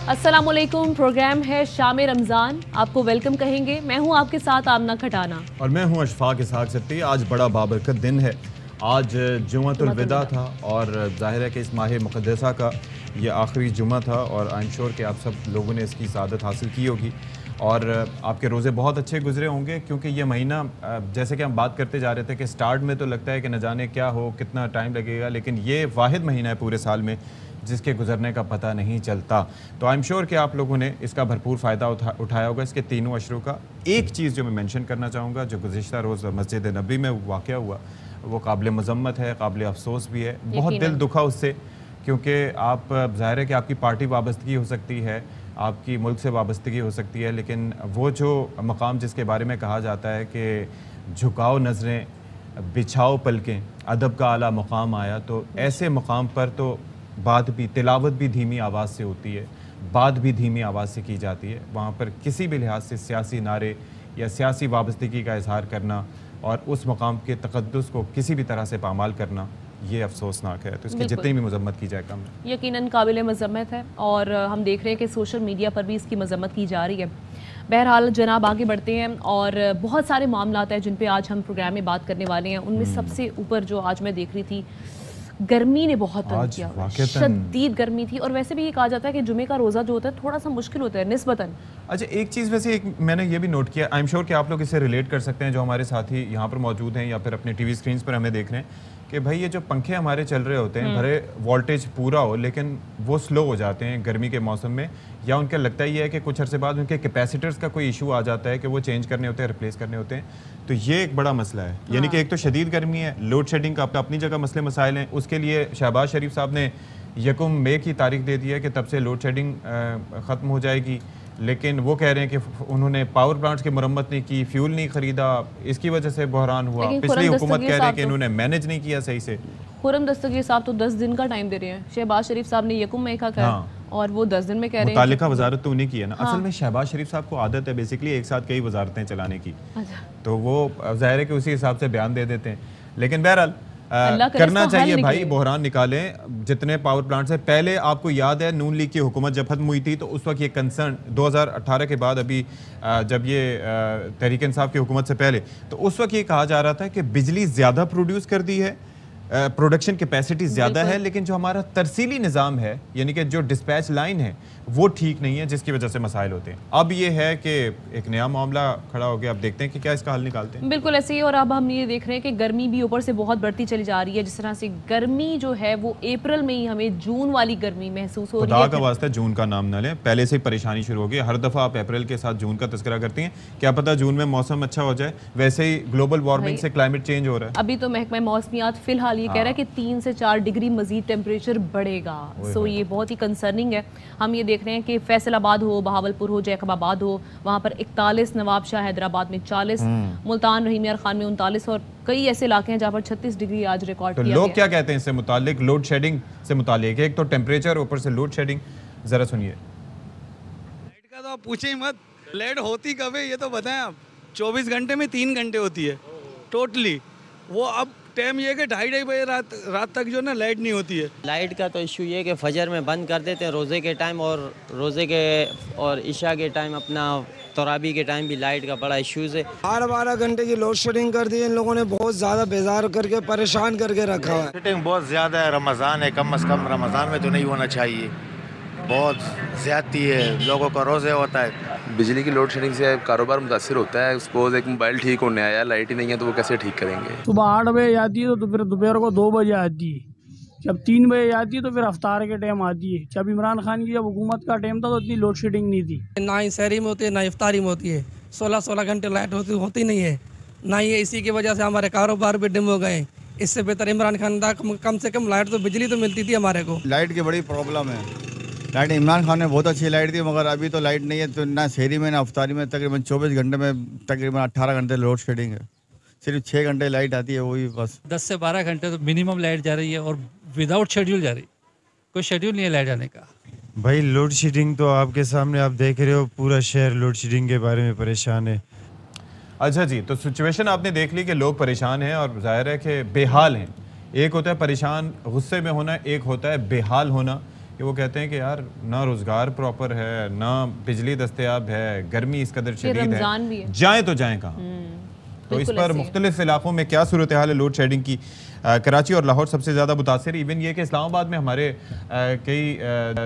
अस्सलामुअलैकुम। प्रोग्राम है शाम रमज़ान, आपको वेलकम कहेंगे। मैं हूं आपके साथ आमना खटाना और मैं हूं अशफाक इसहाक सत्ती। आज बड़ा बाबरकत दिन है, आज जुम्मतुल विदा था और जाहिर है कि इस माह मुक़द्दसा का ये आखिरी जुम्मा था और आई एम श्योर कि आप सब लोगों ने इसकी सआदत हासिल की होगी और आपके रोज़े बहुत अच्छे गुजरे होंगे, क्योंकि ये महीना जैसे कि हम बात करते जा रहे थे कि स्टार्ट में तो लगता है कि न जाने क्या हो, कितना टाइम लगेगा, लेकिन ये वाहिद महीना है पूरे साल में जिसके गुजरने का पता नहीं चलता। तो आई एम श्योर कि आप लोगों ने इसका भरपूर फ़ायदा उठाया होगा, इसके तीनों अशरों का। एक चीज़ जो मैं मेंशन करना चाहूँगा, जो गुज़िश्ता रोज़ मस्जिद नबी में वाक़या हुआ, वो काबिल मज़म्मत है, काबिल अफसोस भी है। बहुत दिल दुखा उससे, क्योंकि आप ज़ाहिर है कि आपकी पार्टी वाबस्तगी हो सकती है, आपकी मुल्क से वाबस्तगी हो सकती है, लेकिन वो जो मकाम जिसके बारे में कहा जाता है कि झुकाओ नज़रें, बिछाओ पलकें, अदब का आला मकाम आया, तो ऐसे मकाम पर तो बात भी, तिलावत भी धीमी आवाज़ से होती है, बात भी धीमी आवाज़ से की जाती है। वहाँ पर किसी भी लिहाज से सियासी नारे या सियासी वाबस्तगी का इजहार करना और उस मकाम के तक़द्दुस को किसी भी तरह से पामाल करना, ये अफसोसनाक है। तो इसकी जितनी भी मज़म्मत की जाए कम है। यकीनन काबिल मज़म्मत है और हम देख रहे हैं कि सोशल मीडिया पर भी इसकी मज़म्मत की जा रही है। बहरहाल जनाब आगे बढ़ते हैं और बहुत सारे मामलात हैं जिन पे आज हम प्रोग्राम में बात करने वाले हैं। उनमें सबसे ऊपर जो आज मैं देख रही थी, गर्मी ने बहुत तंग किया, शदीद गर्मी थी। और वैसे भी ये कहा जाता है कि जुमे का रोज़ा जो होता है थोड़ा सा मुश्किल होता है निस्बतन। अच्छा, एक चीज़ वैसे मैंने ये भी नोट किया, आई एम श्योर कि आप लोग इससे रिलेट कर सकते हैं जो हमारे साथी यहाँ पर मौजूद हैं या फिर अपने टीवी स्क्रीन पर हमें देख रहे हैं, कि भाई ये जो पंखे हमारे चल रहे होते हैं, भले वोल्टेज पूरा हो लेकिन वो स्लो हो जाते हैं गर्मी के मौसम में, या उनका लगता ही है कि कुछ अरसे बाद उनके कैपेसिटर्स का कोई इशू आ जाता है कि वो चेंज करने होते हैं, रिप्लेस करने होते हैं। तो ये एक बड़ा मसला है। यानी कि एक तो शदीद गर्मी है, लोड शेडिंग का अपनी जगह मसले मसाइल हैं। उसके लिए शहबाज शरीफ साहब ने 1 मई की तारीख दे दी है कि तब से लोड शेडिंग ख़त्म हो जाएगी, लेकिन वो कह रहे हैं कि उन्होंने पावर प्लांट्स की मरम्मत नहीं की, फ्यूल नहीं खरीदा, इसकी वजह से बहरान हुआ। पिछली हुकूमत कह रहे हैं कि इन्होंने मैनेज नहीं किया सही से। खुर्रम दस्तगीर साहब तो 10 दिन का टाइम दे रहे हैं, शहबाज शरीफ साहब ने 1 मई का कहा और वो 10 दिन में कह रहे हैं। मुतालिका वजारत तो उन्हीं की है ना। असल में शहबाज शरीफ साहब को आदत है बेसिकली एक साथ कई वजारतें चलाने की, तो वो ज़ाहिर है कि उसी हिसाब से बयान दे देते हैं। लेकिन बहरहाल करना चाहिए भाई, बहरान निकालें जितने पावर प्लांट्स हैं। पहले आपको याद है नून लीग की हुकूमत जब खत्म हुई थी तो उस वक्त ये कंसर्न 2018 के बाद, अभी जब ये तहरीक इंसाफ की हुकूमत से पहले, तो उस वक्त ये कहा जा रहा था कि बिजली ज़्यादा प्रोड्यूस कर दी है, प्रोडक्शन कैपेसिटी ज़्यादा है, लेकिन जो हमारा तरसीली निज़ाम है, यानी कि जो डिस्पैच लाइन है, वो ठीक नहीं है, जिसकी वजह से मसाइल होते हैं। अब ये है कि एक नया मामला खड़ा हो गया, अब देखते हैं कि क्या इसका हल निकालते हैं। बिल्कुल ऐसे ही। और अब हम ये देख रहे हैं कि गर्मी भी ऊपर से बहुत बढ़ती चली जा रही है। जिस तरह से गर्मी जो है वो अप्रैल में ही हमें जून वाली गर्मी महसूस हो रही है। खुदा का वास्ता जून का नाम न लें, पहले से ही परेशानी शुरू हो गई। हर दफ़ा आप अप्रैल के साथ जून का तस्करा करती हैं, क्या पता जून में मौसम अच्छा हो जाए। वैसे ही ग्लोबल वार्मिंग से क्लाइमेट चेंज हो रहा है। अभी तो महकमा मौसमियात फिलहाल ये कह रहा है कि 3 से 4 डिग्री मजीद टेम्परेचर बढ़ेगा। सो ये बहुत ही कंसर्निंग है। हम ये देख रहे हैं कि फैसलाबाद हो, बहावलपुर हो, जैकबाबाद हो, वहाँ पर 41, नवाबशाह हैदराबाद में 40, मुल्तान रहीम यार खान में 39 और कई ऐसे इलाके हैं जहाँ पर 36 डिग्री आज रिकॉर्ड किया गया। लोग क्या कहते हैं इससे मुतालिक, लोड शेडिंग से मुतालिक? एक तो टेम्परेचर, ऊपर से लोड शेडिंग। जरा सुनिए। लाइट का तो आप पूछे ही मत, लाइट होती कब है ये तो बताएं आप। 24 घंटे में 3 घंटे होती है टोटली। वो अब टाइम ये कि 2:30 बजे रात तक जो ना लाइट नहीं होती है। लाइट का तो इशू ये कि फजर में बंद कर देते हैं रोज़े के टाइम, और रोज़े के और इशा के टाइम, अपना तराबी के टाइम भी लाइट का बड़ा इशूज़ है। 12 घंटे की लोड शेडिंग कर दी है इन लोगों ने, बहुत ज़्यादा बेजार करके परेशान करके रखा है। शेडिंग बहुत ज़्यादा है, रमज़ान है, कम से कम रमज़ान में तो नहीं होना चाहिए, बहुत ज़्यादती है, लोगों का रोज़े होता है। बिजली की लोड शेडिंग से कारोबार मुतासर होता है। सपोज एक मोबाइल ठीक होने आया, लाइट ही नहीं है तो वो कैसे ठीक करेंगे? सुबह 8 बजे आती है तो फिर दोपहर को 2 बजे आती है, जब 3 बजे आती है तो फिर अफ्तार के टाइम आती है। जब इमरान खान की जब हुकूमत का टाइम था तो इतनी लोड शेडिंग नहीं थी। ना ही शहरी में होती है ना इफ्तारी में होती है। 16 घंटे लाइट होती नहीं है, ना ही इसी की वजह से हमारे कारोबार भी डिम हो गए। इससे बेहतर इमरान खान था, कम से कम लाइट तो बिजली तो मिलती थी हमारे को। लाइट की बड़ी प्रॉब्लम है। लाइट इमरान खान ने बहुत अच्छी लाइट दी, मगर अभी तो लाइट नहीं है, तो ना शहरी में ना अफ्तारी में तकरीबन 24 घंटे में तकरीबन 18 घंटे लोड शेडिंग है। सिर्फ 6 घंटे लाइट आती है, वही बस। 10 से 12 घंटे तो मिनिमम लाइट जा रही है और विदाउट शेड्यूल जा रही, कोई शेड्यूल नहीं है लाइट जाने का। भाई लोड शेडिंग तो आपके सामने आप देख रहे हो, पूरा शहर लोड शेडिंग के बारे में परेशान है। अच्छा जी, तो सिचुएशन आपने देख ली कि लोग परेशान हैं और जाहिर है कि बेहाल हैं। एक होता है परेशान गुस्से में होना, एक होता है बेहाल होना कि वो कहते हैं कि यार ना रोज़गार प्रॉपर है, ना बिजली दस्तयाब है, गर्मी इस कदर शदीद है, जाएँ तो जाएँ कहाँ। तो इस पर मुख्तलिफ इलाकों में क्या सूरत हाल है लोड शेडिंग की। कराची और लाहौर सबसे ज़्यादा मुतासर, इवन ये कि इस्लामाबाद में हमारे कई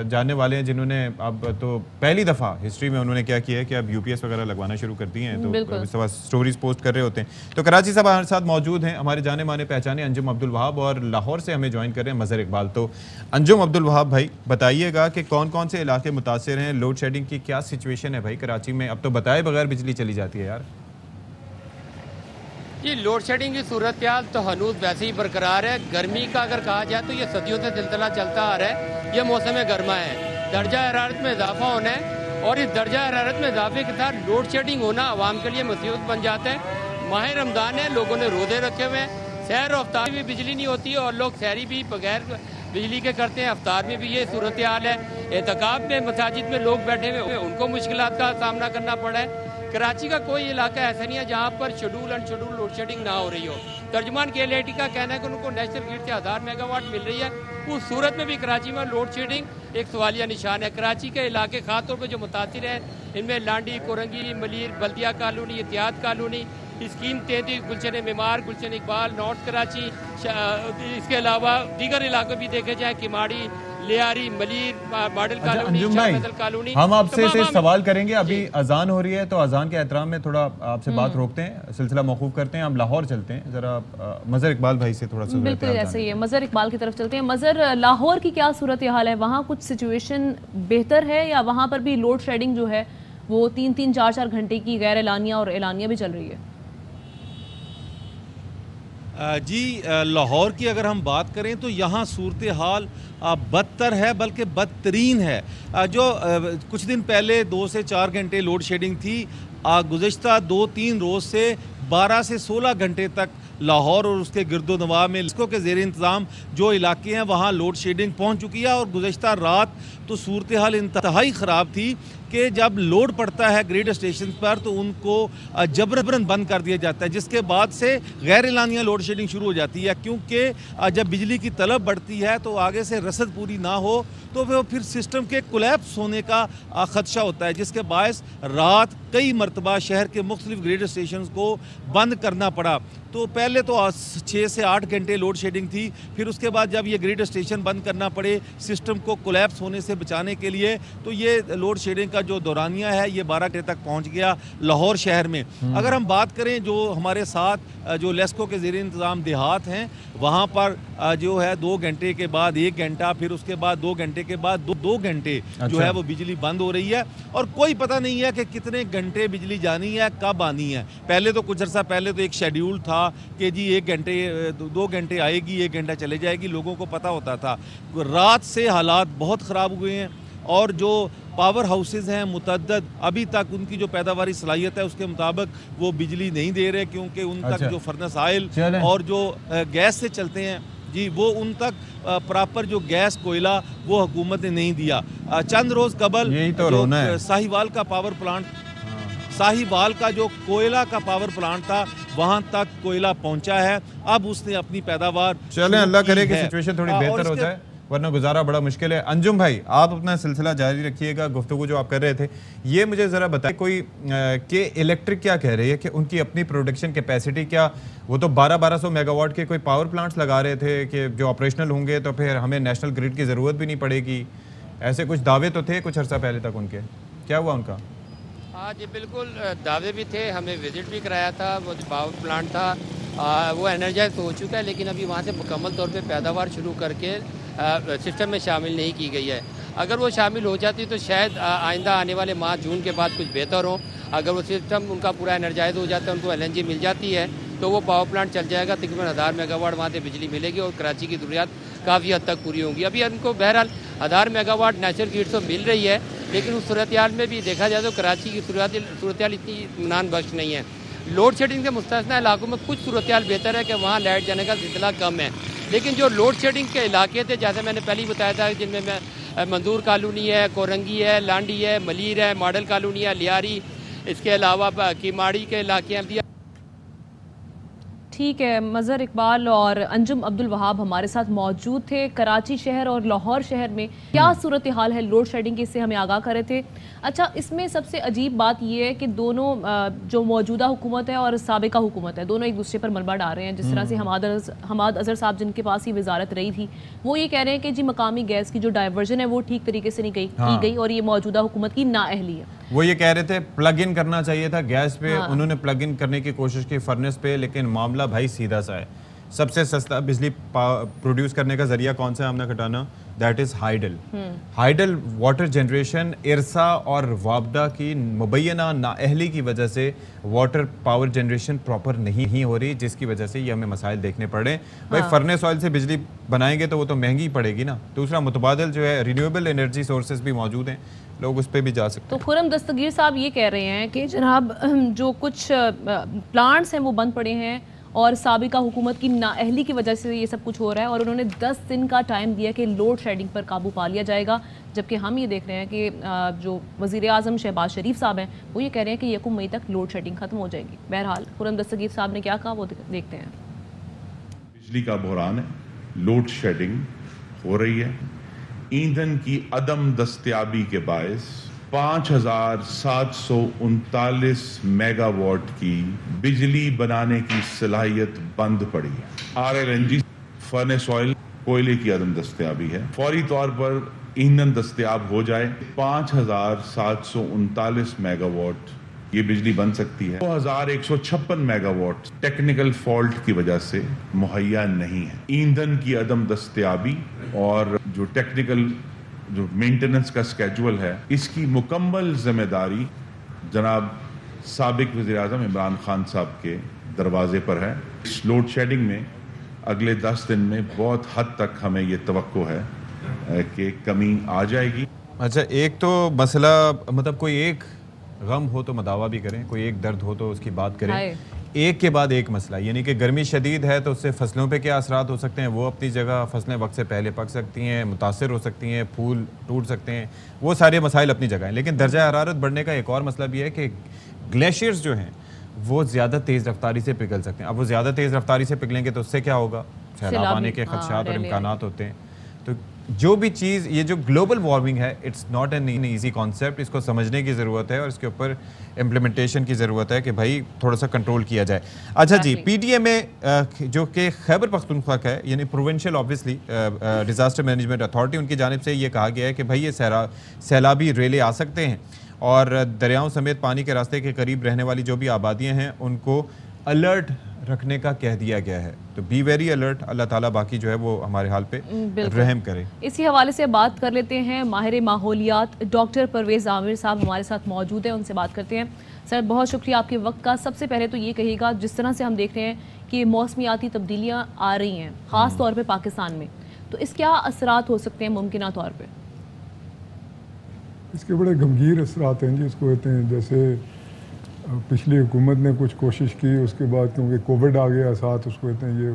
जानने वाले हैं जिन्होंने अब तो पहली दफ़ा हिस्ट्री में उन्होंने क्या किया है कि अब UPS वगैरह लगवाना शुरू कर दिए हैं, तो इस वक्त स्टोरीज पोस्ट कर रहे होते हैं। तो कराची साहब हमारे साथ मौजूद हैं, हमारे जाने माने पहचाने अंजुम अब्दुल वहाब, और लाहौर से हमें ज्वाइन कर रहे हैं मज़हर इकबाल। तो अंजुम अब्दुल वहाब भाई बताइएगा कि कौन कौन से इलाके मुतासर हैं, लोड शेडिंग की क्या सिचुएशन है भाई कराची में? अब तो बताए बगैर बिजली चली जाती है यार। ये लोड शेडिंग की सूरत हाल तो हनूज वैसे ही बरकरार है। गर्मी का अगर कहा जाए तो ये सदियों से सिलसिला चलता आ रहा है। ये मौसम गर्मा है, दर्जा हरारत में इजाफा होना है, और इस दर्जा हरारत में इजाफे के साथ लोड शेडिंग होना आवाम के लिए मुसीबत बन जाता है। माह रमज़ान है, लोगों ने रोज़े रखे हुए हैं, सहर और अफ्तार में बिजली नहीं होती है, और लोग सहरी भी बगैर बिजली के करते हैं, अफ्तार में भी ये सूरत हाल है। एहतिकाफ में मसाजिद में लोग बैठे हुए, उनको मुश्किलात का सामना करना पड़ा है। कराची का कोई इलाका ऐसा नहीं है जहाँ पर शेड्यूल अनशेड्यूल लोड शेडिंग ना हो रही हो। तर्जुमान KLIT का कहना है कि उनको नेशनल ग्रिड से 1000 मेगावाट मिल रही है। उस सूरत में भी कराची में लोड शेडिंग एक सवालिया निशान है। कराची के इलाके खासतौर पर जो मुतासिर हैं, इनमें लांडी, कोरंगी, मलीर, बल्दिया कॉलोनी, इत्याद कॉलोनी, स्कीम 33, गुलशन मीमार, गुलशन इकबाल, नॉर्थ कराची, इसके अलावा दीगर इलाके भी देखे जाए, किमाड़ी, लियारी, मलीर, मॉडल कॉलोनी। हम आपसे सिर्फ सवाल करेंगे, अभी अजान हो रही है तो अजान के एहतराम में थोड़ा आपसे बात रोकते हैं, सिलसिला मौकूफ करते हैं, हम लाहौर चलते हैं। जरा मज़हर इकबाल भाई से थोड़ा सा। बिल्कुल ऐसा ही है, मज़हर इकबाल की तरफ चलते हैं। मज़हर, लाहौर की क्या सूरत हाल है? वहाँ कुछ सिचुएशन बेहतर है या वहाँ पर भी लोड शेडिंग जो है वो 3-3, 4-4 घंटे की गैर एलानिया और एलानिया भी चल रही है? जी, लाहौर की अगर हम बात करें तो यहाँ सूरत हाल बदतर है, बल्कि बदतरीन है। जो कुछ दिन पहले 2 से 4 घंटे लोड शेडिंग थी, गुज़श्ता 2-3 रोज़ से 12 से 16 घंटे तक लाहौर और उसके गिरदोनवा में इसको के ज़ेर इंतज़ाम जो इलाके हैं वहाँ लोड शेडिंग पहुँच चुकी है। और गुज़श्ता रात तो सूरत हाल इंतहाई ख़राब थी कि जब लोड पड़ता है ग्रिड स्टेशन पर तो उनको जबरन बंद कर दिया जाता है, जिसके बाद से गैर एलानिया लोड शेडिंग शुरू हो जाती है। क्योंकि जब बिजली की तलब बढ़ती है तो आगे से रसद पूरी ना हो तो वो फिर सिस्टम के कोलैप्स होने का ख़दशा होता है, जिसके बायस रात कई मरतबा शहर के मुख्तलिफ ग्रिड स्टेशन को बंद करना पड़ा। तो पहले तो 6 से 8 घंटे लोड शेडिंग थी, फिर उसके बाद जब ये ग्रिड स्टेशन बंद करना पड़े सिस्टम को कोलैप्स होने से बचाने के लिए, तो ये लोड शेडिंग का जो दौरानिया है ये 12 घंटे तक पहुंच गया लाहौर शहर में। अगर हम बात करें जो हमारे साथ जो लेस्को के ज़ेर इंतज़ाम देहात हैं, वहाँ पर जो है 2 घंटे के बाद 1 घंटा, फिर उसके बाद 2 घंटे के बाद 2 घंटे जो है वो बिजली बंद हो रही है, और कोई पता नहीं है कि कितने घंटे बिजली जानी है, कब आनी है। पहले तो कुछ अर्सा पहले तो एक शेड्यूल था कि जी 1 घंटे 2 घंटे आएगी, 1 घंटा चले जाएगी, लोगों को पता होता था। रात से हालात बहुत ख़राब हुए हैं, और जो पावर हाउसेज हैं मुतअद्दद, अभी तक उनकी जो पैदावारी सलाहियत है उसके मुताबिक वो बिजली नहीं दे रहे, क्योंकि उन तक जो फर्नेस ऑयल और जो गैस से चलते हैं जी, वो उन तक प्रॉपर जो गैस कोयला वो हुकूमत ने नहीं दिया। चंद रोज़ कबल तो साहिवाल का पावर प्लांट, साहिवाल का जो कोयला का पावर प्लांट था वहां तक कोयला पहुंचा है, अब उसने अपनी पैदावार। चलें, अल्लाह करे कि सिचुएशन थोड़ी बेहतर हो जाए, वरना गुजारा बड़ा मुश्किल है। अंजुम भाई, आप अपना सिलसिला जारी रखिएगा, गुफ्तगू जो आप कर रहे थे ये मुझे ज़रा बताएं, कोई के इलेक्ट्रिक क्या कह रही है कि उनकी अपनी प्रोडक्शन कैपेसिटी क्या, वो तो 1200 मेगावाट के कोई पावर प्लांट्स लगा रहे थे कि जो ऑपरेशनल होंगे तो फिर हमें नेशनल ग्रिड की ज़रूरत भी नहीं पड़ेगी, ऐसे कुछ दावे तो थे कुछ अर्सा पहले तक उनके, क्या हुआ उनका? हाँ जी, बिल्कुल दावे भी थे, हमें विज़िट भी कराया था, वो जो पावर प्लांट था वो एनर्जाइज हो चुका है, लेकिन अभी वहाँ से मुकम्मल तौर पे पैदावार शुरू करके सिस्टम में शामिल नहीं की गई है। अगर वो शामिल हो जाती तो शायद आइंदा आने वाले माह जून के बाद कुछ बेहतर हो। अगर वो सिस्टम उनका पूरा एनर्जाइज हो जाता है, उनको LNG मिल जाती है, तो वो पावर प्लांट चल जाएगा, तकरीबन 1000 मेगावाट वहाँ से बिजली मिलेगी और कराची की ज़रूरियात काफ़ी हद तक पूरी होंगी। अभी उनको बहरहाल 1000 मेगावाट नेचुरल ग्रिड से मिल रही है, लेकिन उस सूरत हाल में भी देखा जाए तो कराची की सूरत हाल इतनी इत्मीनान बख्श नहीं है। लोड शेडिंग से मुस्तस्ना इलाकों में कुछ सूरत हाल बेहतर है कि वहाँ लाइट जाने का सिलसिला कम है, लेकिन जो लोड शेडिंग के इलाके थे, जैसे मैंने पहले ही बताया था, जिनमें मंजूर कॉलोनी है, कोरंगी है, लांडी है, मलीर है, मॉडल कॉलोनी है, लियारी, इसके अलावा किमाड़ी के इलाके हैं। ठीक है, मज़हर इकबाल और अंजुम अब्दुल वहाब हमारे साथ मौजूद थे। कराची शहर और लाहौर शहर में क्या सूरत हाल है लोड शेडिंग की, इससे हमें आगाह कर रहे थे। अच्छा, इसमें सबसे अजीब बात यह है कि दोनों जो मौजूदा हुकूमत है और साबिका हुकूमत है, दोनों एक दूसरे पर मलबा डाल रहे हैं। जिस तरह से हमाद अजहर साहब जिनके पास ही वजारत रही थी, वो ये कह रहे हैं कि जी मकामी गैस की जो डाइवर्जन है वो ठीक तरीके से नहीं की गई और ये मौजूदा हुकूमत की नाअहली है। वो ये कह रहे थे प्लग इन करना चाहिए था गैस पे, उन्होंने प्लग इन करने की कोशिश की फर्नेस पे, लेकिन मामला भाई सीधा सा है। सबसे सस्ता बिजली प्रोड्यूस करने का जरिया कौन सा है हमने घटाना, that is hydel. Hydel water generation IRSA और वाबडा की मुबैना नाअहली की वजह से वाटर पावर जनरेशन प्रॉपर नहीं हो रही, जिसकी वजह से ये हमें मसाइल देखने पड़े। भाई फर्नेस ऑयल से बिजली बनाएंगे तो वो तो महंगी पड़ेगी ना। दूसरा मुतबादिल जो है रिन्यूएबल एनर्जी सोर्सेज भी मौजूद हैं, लोग उस पर भी जा सकते हैं। तो खुरम दस्तगीर साहब ये कह रहे हैं कि जनाब जो कुछ प्लांट्स हैं वो बंद पड़े हैं और साबिका हुकूमत की नाअहली की वजह से ये सब कुछ हो रहा है, और उन्होंने 10 दिन का टाइम दिया कि लोड शेडिंग पर काबू पा लिया जाएगा। जबकि हम ये देख रहे हैं कि जो वज़ीर आज़म शहबाज शरीफ साहब हैं वो ये कह रहे हैं कि 1 मई तक लोड शेडिंग ख़त्म हो जाएगी। बहरहाल खुरम दस्तगीर साहब ने क्या कहा वो देखते हैं। बिजली का बहरान है, लोड शेडिंग हो रही है। ईंधन की अदम दस्तयाबी के बायस 5739 मेगावाट की बिजली बनाने की सलाहियत बंद पड़ी है। RLNG फर्नेस ऑयल कोयले की अदम दस्तयाबी है, फौरी तौर पर ईंधन दस्तयाब हो जाए 5739 मेगावाट ये बिजली बन सकती है। 2156 मेगावाट टेक्निकल फॉल्ट की वजह से मुहैया नहीं है। ईंधन की अदम दस्तयाबी और जो टेक्निकल जो मेंटेनेंस का स्केड्यूल है, इसकी मुकम्मल जिम्मेदारी जनाब साबिक वज़ीर आज़म इमरान खान साहब के दरवाजे पर है। इस लोड शेडिंग में अगले 10 दिन में बहुत हद तक हमें ये तवक्को है कि कमी आ जाएगी। अच्छा, एक तो मसला मतलब कोई एक गम हो तो मदावा भी करें, कोई एक दर्द हो तो उसकी बात करें, एक के बाद एक मसला। यानी कि गर्मी शदीद है तो उससे फसलों पे क्या असरात हो सकते हैं, वो अपनी जगह, फसलें वक्त से पहले पक सकती हैं, मुतासर हो सकती हैं, फूल टूट सकते हैं, वो सारे मसाइल अपनी जगह हैं। लेकिन दर्जा हरारत बढ़ने का एक और मसला भी है कि ग्लेशियर्स जो हैं वो ज़्यादा तेज़ रफ्तारी से पिघल सकते हैं। अब वो ज़्यादा तेज़ रफ्तारी से पिघलेंगे तो उससे क्या होगा, सैलाब आने के खदशात और इम्कानात होते हैं। तो जो भी चीज़, ये जो ग्लोबल वार्मिंग है, it's not an easy concept, इसको समझने की ज़रूरत है और इसके ऊपर इम्प्लीमेंटेशन की ज़रूरत है कि भाई थोड़ा सा कंट्रोल किया जाए। अच्छा जी, PDM में जो कि खैबर पख्तूनख्वा का है, यानी provincial obviously disaster management authority, उनकी जानिब से ये कहा गया है कि भाई ये सैलाबी रेले आ सकते हैं और दरियाओं समेत पानी के रास्ते के करीब रहने वाली जो भी आबादियाँ हैं उनको अलर्ट रखने का कह दिया गया है। तो बी वेरी अलर्ट, अल्लाह ताला बाकी जो है वो हमारे हाल पे रहम करे। इसी हवाले से बात कर लेते हैं, माहिर माहौलियात डॉक्टर परवेज़ आमिर साहब हमारे साथ मौजूद हैं, उनसे बात करते हैं। सर, बहुत शुक्रिया आपके वक्त का। सबसे पहले तो ये कहिएगा, जिस तरह से हम देख रहे हैं कि मौसमियाती तब्दीलियाँ आ रही हैं ख़ास तौर पर पाकिस्तान में, तो इस क्या असरात हो सकते हैं मुमकिन तौर पर? इसके बड़े गंभीर असरात हैं जी, इसको कहते हैं। जैसे पिछली हुकूमत ने कुछ कोशिश की, उसके बाद क्योंकि कोविड आ गया साथ, उसको कहते हैं ये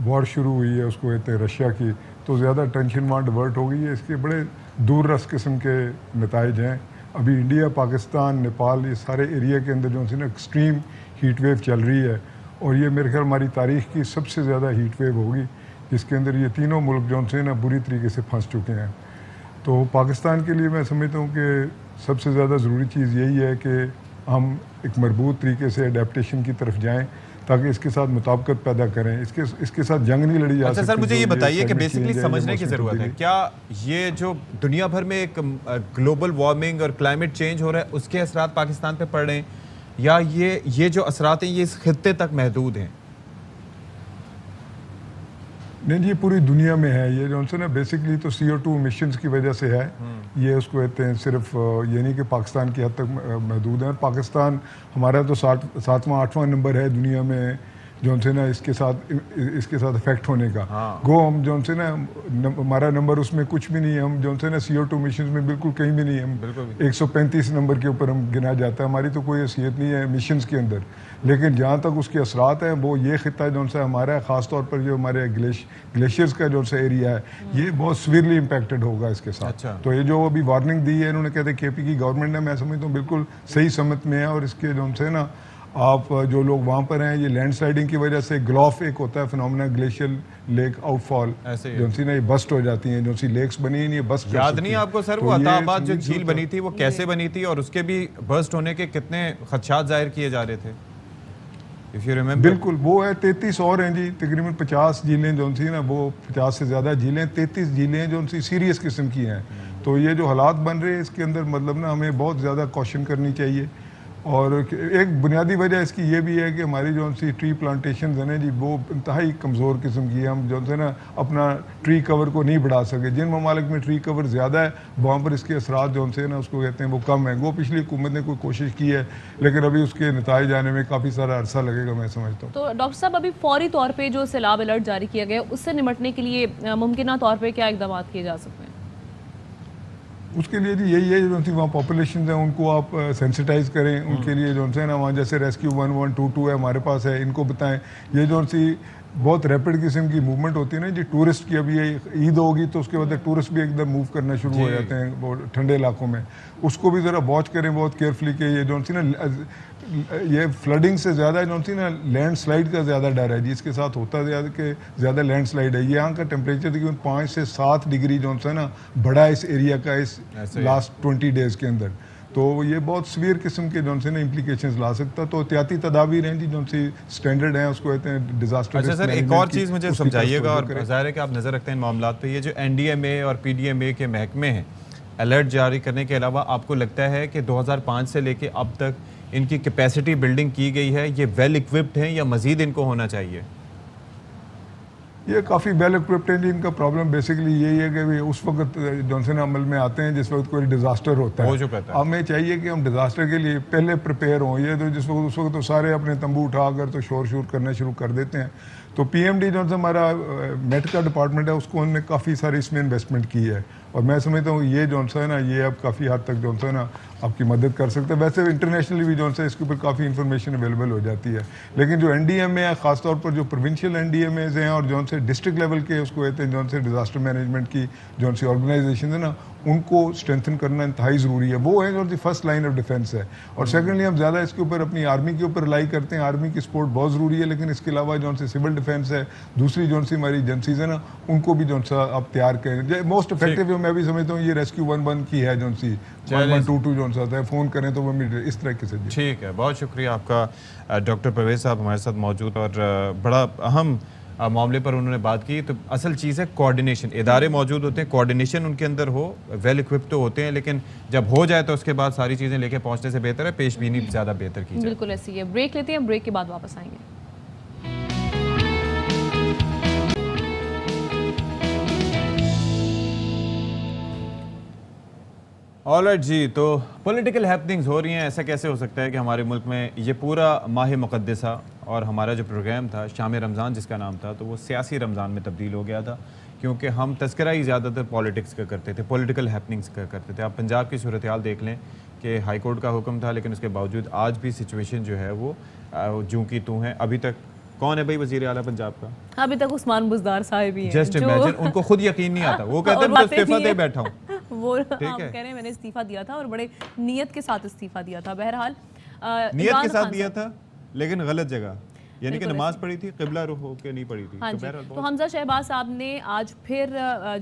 वॉर शुरू हुई है, उसको कहते हैं रशिया की, तो ज़्यादा टेंशन वहाँ डिवर्ट हो गई है। इसके बड़े दूर रस किस्म के नताइज हैं। अभी इंडिया, पाकिस्तान, नेपाल, ये सारे एरिया के अंदर जो है ना एक्सट्रीम हीट वेव चल रही है, और ये मेरे ख्याल हमारी तारीख़ की सबसे ज़्यादा हीट वेव होगी, जिसके अंदर ये तीनों मुल्क जो है ना बुरी तरीके से फंस चुके हैं। तो पाकिस्तान के लिए मैं समझता हूँ कि सबसे ज़्यादा ज़रूरी चीज़ यही है कि हम एक मजबूत तरीके से अडेप्टेशन की तरफ जाएं, ताकि इसके साथ मुताबिकत पैदा करें, इसके साथ जंग नहीं लड़ी जा सकती। अच्छा सर, मुझे ये बताइए कि बेसिकली समझने की ज़रूरत है, क्या ये जो दुनिया भर में एक ग्लोबल वार्मिंग और क्लाइमेट चेंज हो रहा है उसके असरात पाकिस्तान पे पड़ रहे हैं, या ये जो असरात हैं ये इस खित्ते तक महदूद हैं? नहीं जी, पूरी दुनिया में है ये जो है ना। बेसिकली तो CO2 इमिशंस की वजह से है ये, उसको कहते हैं। सिर्फ ये नहीं कि पाकिस्तान की हद तक महदूद है। पाकिस्तान हमारा तो 7वां 8वां नंबर है दुनिया में जो से ना इसके साथ इफेक्ट होने का। गो हम जो से ना हमारा नंबर उसमें कुछ भी नहीं है, हम जो से ना CO2 इमिशंस में बिल्कुल कहीं भी नहीं है। हम 135 नंबर के ऊपर हम गिना जाता है, हमारी तो कोई हैसियत नहीं है इमिशंस के अंदर। लेकिन जहाँ तक उसके असरात हैं वो ये खिता जो सा हमारा है, ख़ास तौर पर जो हमारे ग्लेशियर्स का जो सा एरिया है, ये बहुत सीवियरली इम्पैक्टेड होगा इसके साथ। अच्छा। तो ये जो अभी वार्निंग दी है इन्होंने, कहते KP की गवर्नमेंट ने, मैं समझता हूँ बिल्कुल सही समत में है, और इसके जो से ना आप जो लोग वहाँ पर हैं, ये लैंडस्लाइडिंग की वजह से ग्लॉफ एक होता है फिनोमेना, ग्लेशियल लेक आउटफॉल, जो सी ना ये बस्ट हो जाती हैं, जो सी लेक्स बनी ही नहीं, बस्ट याद नहीं आपको सर वो अताबाद जो झील बनी थी वो कैसे बनी थी और उसके भी बस्ट होने के कितने खदशात जाहिर किए जा रहे थे? If you remember. बिल्कुल, वो है 33 और हैं जी, तकरीबन 50 झीलें जो सी ना, वो 50 से ज़्यादा झीलें, 33 झीलें जो सी सीरियस किस्म की हैं। तो ये जो हालात बन रहे हैं इसके अंदर मतलब ना हमें बहुत ज़्यादा कॉशन करनी चाहिए। और एक बुनियादी वजह इसकी ये भी है कि हमारी जो सी ट्री प्लांटेशन है ना जी, वो इंतहाई कमज़ोर किस्म की है। हम जो है ना अपना ट्री कवर को नहीं बढ़ा सके। जिन ममालिक में ट्री कवर ज़्यादा है वहाँ पर इसके असरात जो है ना उसको कहते हैं वो कम है। वो पिछली हुकूमत ने कोई कोशिश की है लेकिन अभी उसके नताइज आने में काफ़ी सारा अरसा लगेगा, मैं समझता हूँ। तो डॉक्टर साहब, अभी फौरी तौर पर जो सैलाब अलर्ट जारी किया गया उससे निपटने के लिए मुमकिन तौर पर क्या इकदाम किए जा सकते हैं? उसके लिए जी यही है जो सी वहाँ पॉपुलेशन है उनको आप सेंसिटाइज करें। उनके लिए जो है ना वहाँ जैसे रेस्क्यू 1122 है हमारे पास है, इनको बताएं। ये जो सी बहुत रैपिड किस्म की मूवमेंट होती है ना जी टूरिस्ट की, अभी ये ईद होगी तो उसके बाद टूरिस्ट भी एकदम मूव करना शुरू हो जाते हैं बहुत ठंडे इलाकों में। उसको भी ज़रा वॉच करें बहुत केयरफुली कि ये जो सी ना ये फ्लडिंग से ज़्यादा जो सी ना लैंडस्लाइड का ज़्यादा डर है जी, इसके साथ होता ज़्यादा लैंडस्लाइड है। यहाँ का टेम्परेचर तकरीबन 5 से 7 डिग्री जो है ना बढ़ा इस एरिया का इस लास्ट 20 डेज़ के अंदर। तो ये बहुत सीवियर किस्म के जो से ना इम्प्लीकेशंस ला सकता। तो एहतियाती तदाबीर हैं जी जो सी स्टैंडर्ड हैं, उसको कहते हैं डिजास्टर। अच्छा सर, एक और चीज़ मुझे समझाइएगा, और ज़ाहिर है कि आप नज़र रखते हैं इन मामलों पे, ये जो NDMA और PDMA के महकमे हैं अलर्ट जारी करने के अलावा, आपको लगता है कि 2005 से लेके अब तक इनकी कैपेसिटी बिल्डिंग की गई है, ये वेल इक्विप्ड हैं या मज़ीद इनको होना चाहिए? ये काफ़ी वेल इक्विप्ड है जी। इनका प्रॉब्लम बेसिकली यही है कि उस वक्त जॉनसन अमल में आते हैं जिस वक्त कोई डिज़ास्टर होता है। हमें चाहिए कि हम डिज़ास्टर के लिए पहले प्रिपेयर हों। ये तो जिस वक्त उस वक्त तो सारे अपने तंबू उठाकर तो शोर करना शुरू कर देते हैं। तो PMD जो हमारा मेट का डिपार्टमेंट है उसको उन्होंने काफ़ी सारी इसमें इन्वेस्टमेंट की है और मैं समझता हूँ ये जो है ना ये अब काफ़ी हद तक जो है ना आपकी मदद कर सकते हैं। वैसे इंटरनेशनली भी जो है इसके ऊपर काफ़ी इन्फॉर्मेशन अवेलेबल हो जाती है। लेकिन जो NDMA है ख़ासतौर पर जो प्रोविंशियल NDMAs हैं और जो से डिस्ट्रिक्ट लेवल के उसको कहते हैं जो से डिज़ास्टर मैनेजमेंट की जो सी ऑर्गेनाइजेशन है ना, उनको स्ट्रेंथन करना इंतहाई ज़रूरी है। वो है जो सी फर्स्ट लाइन ऑफ डिफेंस है। और सेकेंडली हम ज़्यादा इसके ऊपर अपनी आर्मी के ऊपर रिलाई करते हैं। आर्मी की सपोर्ट बहुत ज़रूरी है, लेकिन इसके अलावा जो से सिविल डिफेंस है, दूसरी जो सी हमारी एजेंसीज है ना, उनको भी जो सा आप तैयार करें। मोस्ट इफेक्टिव मैं भी समझता हूँ ये रेस्क्यू 11 की है, जो सी 1122 जो सा है, फ़ोन करें तो वो इस तरह से। ठीक है, बहुत शुक्रिया आपका डॉक्टर परवेज साहब हमारे साथ मौजूद, और बड़ा अहम मामले पर उन्होंने बात की। तो असल चीज़ है कोऑर्डिनेशन। इदारे मौजूद होते हैं, कोऑर्डिनेशन उनके अंदर हो, वेल इक्विप्ड तो होते हैं, लेकिन जब हो जाए तो उसके बाद सारी चीज़ें लेके पहुंचने से बेहतर है पेशबीनी ज़्यादा बेहतर की जाए। बिल्कुल ऐसी है। ब्रेक लेते हैं, ब्रेक के बाद वापस आएंगे। ऑलराइट जी, तो पॉलिटिकल हैपनिंग्स हो रही हैं। ऐसा कैसे हो सकता है कि हमारे मुल्क में ये पूरा माह मुक़द्दसा और हमारा जो प्रोग्राम था शाम रमज़ान जिसका नाम था, तो वो सियासी रमज़ान में तब्दील हो गया था, क्योंकि हम तस्करा ही ज़्यादातर पॉलिटिक्स का करते थे, पॉलिटिकल हैपनिंग्स का करते थे। आप पंजाब की सूरत हाल देख लें कि हाई कोर्ट का हुक्म था, लेकिन उसके बावजूद आज भी सिचुएशन जो है वो जूं की तूं है। अभी तक कौन है भाई वज़ीर आला पंजाब का? अभी तक उस्मान बुज़दार साहब ही हैं। जस्ट इमेजिन, उनको खुद यकीन नहीं आता, वो कहते हैं मैं इस्तीफा दे बैठा हूँ। वो आप कह रहे हैं मैंने इस्तीफा दिया था और बड़े नियत के साथ इस्तीफा दिया था। बहरहाल नियत के साथ दिया था लेकिन गलत जगह, यानी कि नमाज पढ़ी थी, किबला रुख होकर नहीं पढ़ी थी। हाँ जी। तो हमजा शहबाज साहब ने आज फिर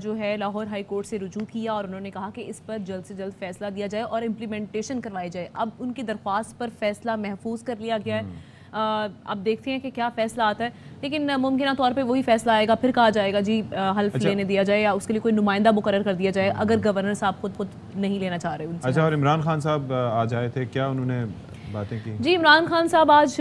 जो है लाहौर हाई कोर्ट से रुजू किया और उन्होंने कहा कि इस पर जल्द से जल्द फैसला दिया जाए और इम्प्लीमेंटेशन करवाई जाए। अब उनकी दरख्वास्त पर फैसला महफूज कर लिया गया है। अब देखते हैं कि क्या फैसला आता है, लेकिन मुमकिन तौर पे वही फैसला आएगा। फिर कहा जाएगा जी हल्फ लेने दिया जाए या उसके लिए कोई नुमाइंदा मुकर्रर कर दिया जाए, अगर गवर्नर साहब खुद नहीं लेना चाह रहे उनसे। अच्छा, और इमरान खान साहब आज आए थे, क्या उन्होंने बातें की? जी, इमरान खान साहब आज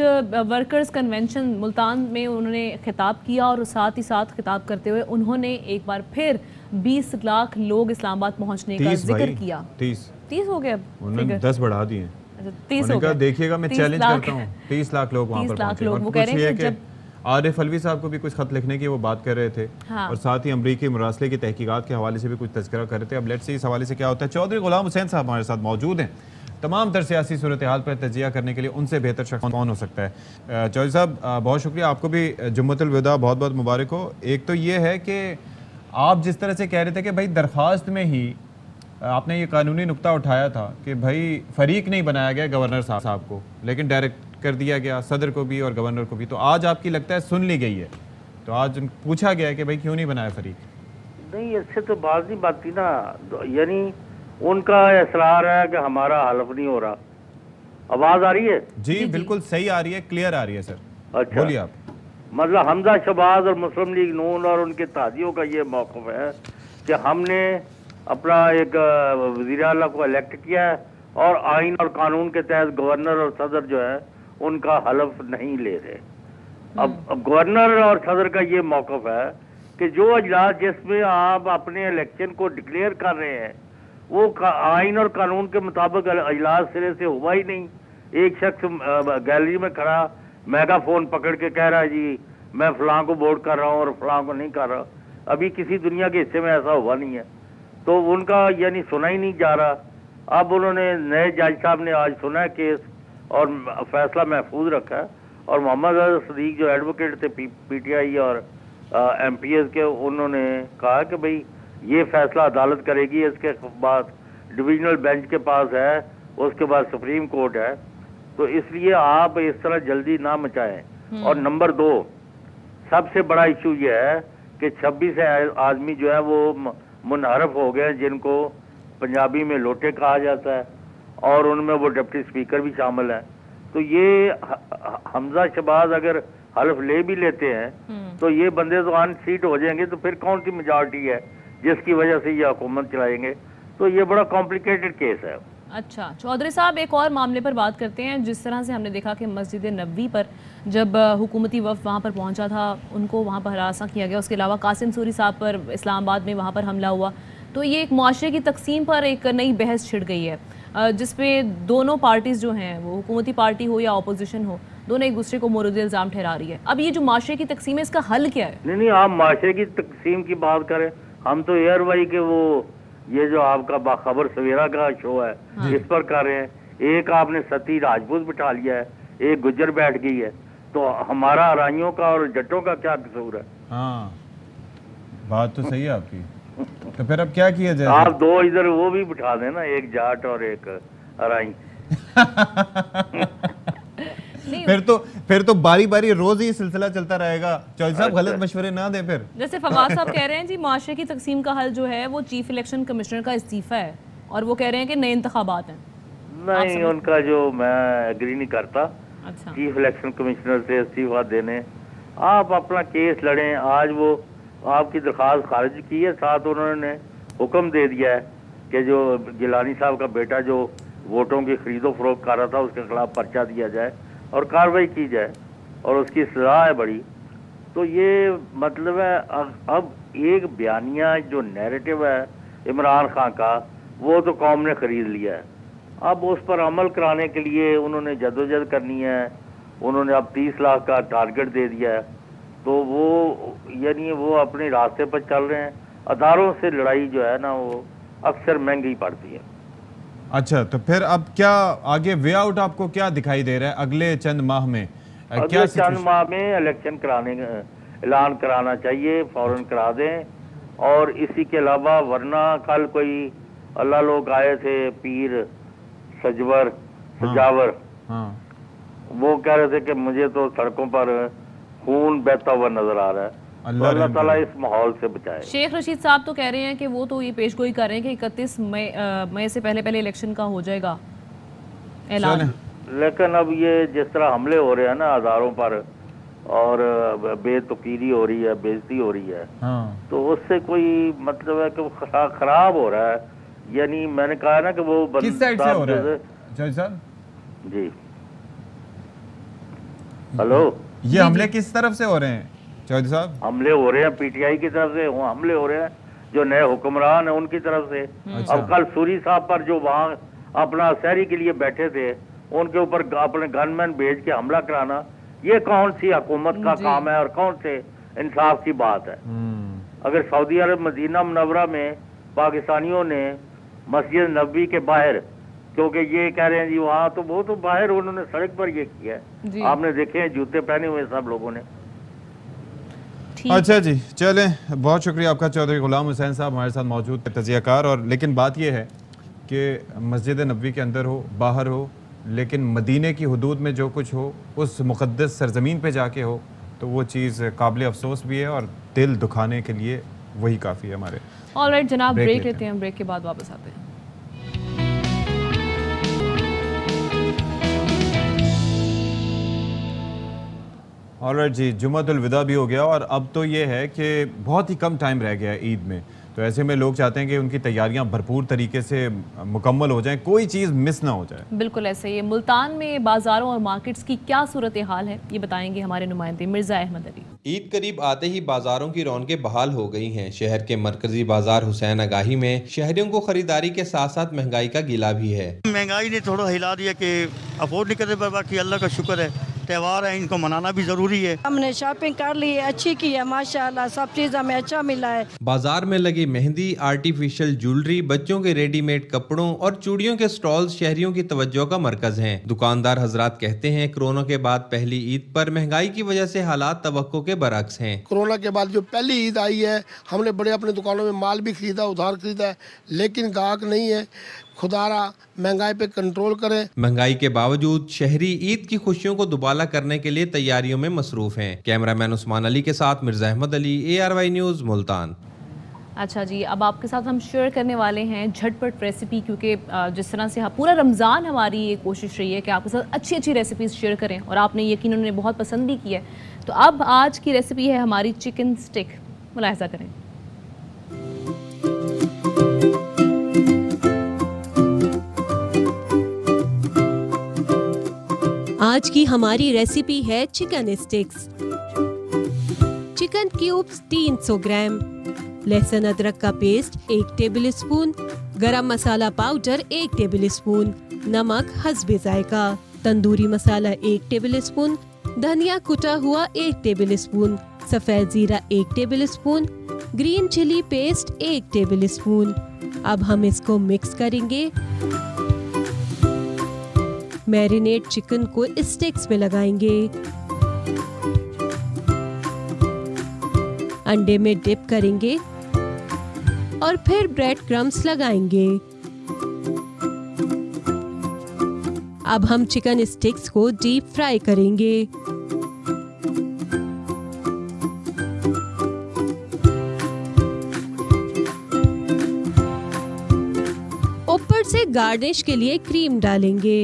वर्कर्स कन्वेंशन मुल्तान में उन्होंने खिताब किया और साथ ही साथ खिताब करते हुए उन्होंने एक बार फिर 20 लाख लोग इस्लामाबाद पहुँचने का जिक्र किया। 30 हो गए, उन्होंने 10 बढ़ा दिए। 30 हो गए। देखिएगा मैं चैलेंज करता हूँ, 30 लाख लोग वहाँ पर पहुंचे। वो कह रहे हैं कि आरिफ अलवी साहब को भी कुछ खत लिखने की वो बात कर रहे थे। हाँ। और साथ ही अमरीकी मुरासले की तहकीकात के हवाले से भी कुछ तज़किरा कर रहे थे। अब लेट्स सी इस हवाले से क्या होता है। चौधरी गुलाम हुसैन साहब हमारे साथ मौजूद हैं। तमाम तर सियासी सूरत हाल पर तजिया करने के लिए उनसे बेहतर शख्स कौन हो सकता है। चौधरी साहब बहुत शुक्रिया, आपको भी जुम्मतुल विदा बहुत बहुत मुबारक हो। एक तो ये है कि आप जिस तरह से कह रहे थे कि भाई दरख्वास्त में ही आपने ये कानूनी नुक्ता उठाया था कि भाई फरीक नहीं बनाया गया गवर्नर साहब को, लेकिन डायरेक्ट कर दिया गया, सदर को भी और गवर्नर को भी। तो आज आपकी लगता है सुन ली गई है, तो आज पूछा गया है कि भाई क्यों नहीं बनाया फरीक? नहीं, इससे तो बात नहीं बनती ना, यानी उनका इसरार है कि हमारा हल्फ नहीं हो रहा। आवाज आ रही है? जी बिल्कुल सही आ रही है, क्लियर आ रही है सर। अच्छा, बोलिए आप। मतलब हमजा शहबाज और मुस्लिम लीग नून और उनके ताजियों का ये मौक़िफ़ है कि हमने अपना एक वज़ीर आला को इलेक्ट किया है और आइन और कानून के तहत गवर्नर और सदर जो है उनका हल्फ नहीं ले रहे। अब गवर्नर और सदर का ये मौक़िफ़ है कि जो अजलास जिसमें आप अपने इलेक्शन को डिक्लेयर कर रहे हैं वो आइन और कानून के मुताबिक अजलास सिरे से हुआ ही नहीं। एक शख्स गैलरी में खड़ा मेगाफोन पकड़ के कह रहा है जी मैं फलां को वोट कर रहा हूँ और फलां को नहीं कर रहा। अभी किसी दुनिया के हिस्से में ऐसा हुआ नहीं है, तो उनका यानी सुना ही नहीं जा रहा। अब उन्होंने नए जज साहब ने आज सुना है केस और फैसला महफूज रखा है, और मोहम्मद अजहर सदीक जो एडवोकेट थे पीटीआई और एमपीएस के, उन्होंने कहा कि भाई ये फैसला अदालत करेगी, इसके बाद डिविजनल बेंच के पास है, उसके बाद सुप्रीम कोर्ट है, तो इसलिए आप इस तरह जल्दी ना मचाएं। और नंबर 2 सबसे बड़ा इशू ये है कि 26 आदमी जो है वो मुनहरफ हो गए जिनको पंजाबी में लोटे कहा जाता है, और उनमें वो डिप्टी स्पीकर भी शामिल है। तो ये हमजा शहबाज अगर हल्फ ले भी लेते हैं तो ये बंदे तो अनसीट हो जाएंगे, तो फिर कौन सी मेजॉरिटी है जिसकी वजह से ये हुकूमत चलाएंगे? तो ये बड़ा कॉम्प्लिकेटेड केस है। अच्छा चौधरी साहब, एक और मामले पर बात करते हैं। जिस तरह से हमने देखा कि मस्जिद नबवी पर जब हुकूमती वफ़द वहाँ पर पहुँचा था उनको वहाँ पर हरासा किया गया, उसके अलावा कासिम सूरी साहब पर इस्लामाबाद में वहाँ पर हमला हुआ, तो ये एक मुआशरे की तकसीम पर एक नई बहस छिड़ गई है जिसपे दोनों पार्टीज़ जो हैं वो हुकूमती पार्टी हो या अपोजिशन हो, दोनों एक दूसरे को मोरद इल्ज़ाम ठहरा रही है। अब ये जो माशरे की तकसीम है इसका हल क्या है? नहीं, आप माशरे की तकसीम की बात करें, हम तो एयरवाई के वो ये जो आपका बाखबर सवेरा का शो है इस पर कर रहे हैं। एक आपने सती राजपूत बिठा लिया है, एक गुज्जर बैठ गई है, तो हमारा अराइयों का और जट्टों का क्या कसूर है? हाँ बात तो सही है आपकी। तो फिर अब क्या किया जाए? आप 2 इधर वो भी बिठा देना, एक जाट और एक अराई। फिर तो बारी बारी रोज ही सिलसिला चलता रहेगा। चौधरी साहब गलत मशवरे ना दें फिर। जैसे फवाद साहब कह रहे हैं जी माशरे की तकसीम का हल जो है वो चीफ इलेक्शन कमिश्नर का इस्तीफा है, और वो कह रहे हैं कि नए इंतखाबात हैं। नहीं, उनका जो मैं एग्री नहीं करता। अच्छा। चीफ इलेक्शन कमिश्नर से इस्तीफा देने, आप अपना केस लड़ें। आज वो आपकी दरख्वास्त खारिज की है, साथ उन्होंने हुक्म दे दिया है कि जो गिलानी साहब का बेटा जो वोटों की खरीदो फरोख्त कर रहा था उसके खिलाफ पर्चा दिया जाए और कार्रवाई की जाए, और उसकी सजा है बड़ी। तो ये मतलब है अब एक बयानिया जो नैरेटिव है इमरान खान का वो तो कौम ने खरीद लिया है। अब उस पर अमल कराने के लिए उन्होंने जदोजहद करनी है। उन्होंने अब 30 लाख का टारगेट दे दिया है, तो वो यानी वो अपने रास्ते पर चल रहे हैं। अदारों से लड़ाई जो है ना वो अक्सर महंगी पड़ती है। अच्छा, तो फिर अब क्या आगे वे आउट आपको क्या दिखाई दे रहा है अगले चंद माह में? अगले चंद माह में इलेक्शन कराने ऐलान कराना चाहिए, फौरन करा दें। और इसी के अलावा वरना कल कोई अल्लाह लोग आए थे, पीर सजावर, वो कह रहे थे कि मुझे तो सड़कों पर खून बहता हुआ नजर आ रहा है। अल्लाह ताला इस माहौल से बचाए। शेख रशीद साहब तो कह रहे हैं कि वो तो ये पेशगोई कर रहे हैं कि 31 मई से पहले इलेक्शन का हो जाएगा ऐलान। लेकिन अब ये जिस तरह हमले हो रहे हैं ना हजारों पर और बेतुकीरी हो रही है, बेइज्जती हो रही है, तो उससे कोई मतलब है कि खराब हो रहा है। यानी मैंने कहा ना कि वो किस साइड से हो रहा है जज साहब? जी हेलो, ये हमले किस तरफ से हो रहे हैं चौधरी साहब? हमले हो रहे हैं पीटीआई की तरफ से, हमले हो रहे हैं जो नए हुक्मरान है उनकी तरफ से। अच्छा। अब कल सूरी साहब पर जो वहाँ अपना सहरी के लिए बैठे थे उनके ऊपर अपने गनमैन भेज के हमला कराना, ये कौन सी हुकूमत का काम है और कौन से इंसाफ की बात है? अगर सऊदी अरब मदीना मुनव्वरा में पाकिस्तानियों ने मस्जिद नबवी के बाहर, क्योंकि ये कह रहे हैं जी वहाँ तो वो तो बाहर उन्होंने सड़क पर ये किया है, आपने देखे हैं जूते पहने हुए सब लोगों ने। अच्छा जी, चलें, बहुत शुक्रिया आपका चौधरी गुलाम हुसैन साहब हमारे साथ मौजूद तजियाकार। और लेकिन बात यह है कि मस्जिद नबवी के अंदर हो बाहर हो, लेकिन मदीने की हदूद में जो कुछ हो, उस मुक़द्दस सरज़मीन पे जाके हो, तो वो चीज़ काबिल अफसोस भी है और दिल दुखाने के लिए वही काफ़ी है हमारे। ऑलराइट जनाब, ब्रेक लेते हैं, ब्रेक के बाद वापस आते हैं। ऑलराइट जी, जुम्मतुल विदा भी हो गया और अब तो ये है कि बहुत ही कम टाइम रह गया है ईद में, तो ऐसे में लोग चाहते हैं कि उनकी तैयारियां भरपूर तरीके से मुकम्मल हो जाएं, कोई चीज़ मिस ना हो जाए। बिल्कुल ऐसे ही मुल्तान में बाज़ारों और मार्केट्स की क्या सूरत हाल है, ये बताएंगे हमारे नुमाइंदे मिर्ज़ा अहमद अली। ईद करीब आते ही बाजारों की रौनकें बहाल हो गई हैं। शहर के मरकजी बाजार हुसैन आगाही में शहरियों को खरीदारी के साथ साथ महंगाई का गिला भी है। महंगाई ने थोड़ा हिला दिया कि अफोर्ड नहीं करते, पर बाकी अल्लाह का शुक्र है, त्यौहार है, इनको मनाना भी जरूरी है। हमने शॉपिंग कर ली है, अच्छी की है, माशाल्लाह सब चीज हमें अच्छा मिला है। बाजार में लगी मेहंदी, आर्टिफिशियल ज्वेलरी, बच्चों के रेडीमेड कपड़ों और चूड़ियों के स्टॉल्स शहरियों की तवज्जो का मरकज हैं। दुकानदार हजरात कहते हैं कोरोना के बाद पहली ईद पर महंगाई की वजह से हालात तवक्को के बरअक्स हैं। कोरोना के बाद जो पहली ईद आई है, हमने बड़े अपने दुकानों में माल भी खरीदा, उधार खरीदा है, लेकिन गाहक नहीं है। खुदारा महंगाई पे कंट्रोल करे। महंगाई के बावजूद शहरी ईद की खुशियों को दुबाला करने के लिए तैयारियों में मसरूफ हैं। कैमरामैन उस्मान अली के साथ मिर्जा अहमद अली, ARY न्यूज़, मुल्तान। अच्छा जी, अब आपके साथ हम शेयर करने वाले हैं झटपट रेसिपी, क्योंकि जिस तरह से पूरा रमज़ान हमारी ये कोशिश रही है कि आपके साथ अच्छी अच्छी रेसिपीज़ शेयर करें और आपने यकीनन बहुत पसंद भी की है। तो अब आज की रेसिपी है हमारी चिकन स्टिक, मुलाहिज़ा करें। आज की हमारी रेसिपी है चिकन स्टिक्स। चिकन क्यूब्स 300 ग्राम, लहसुन अदरक का पेस्ट 1 टेबल स्पून, गरम मसाला पाउडर 1 टेबल स्पून, नमक हस्बे जायका, तंदूरी मसाला 1 टेबल स्पून, धनिया कुटा हुआ 1 टेबल स्पून, सफेद जीरा 1 table spoon, green chilli paste 1 table spoon. अब हम इसको मिक्स करेंगे। मैरिनेट चिकन को स्टिक्स में लगाएंगे, अंडे में डिप करेंगे और फिर ब्रेड क्रम्स लगाएंगे। अब हम चिकन स्टिक्स को डीप फ्राई करेंगे। ऊपर से गार्निश के लिए क्रीम डालेंगे।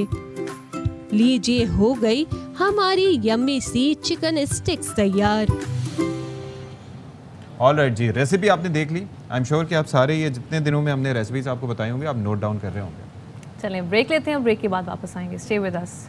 लीजिए, हो गई हमारी यम्मी सी चिकन स्टिक्स तैयार। ऑलराइट जी, रेसिपी आपने देख ली। आई एम श्योर कि आप सारे ये जितने दिनों में हमने रेसिपीज आपको बताई होंगे, आप नोट डाउन कर रहे होंगे। चलें ब्रेक लेते हैं, ब्रेक के बाद वापस आएंगे। Stay with us.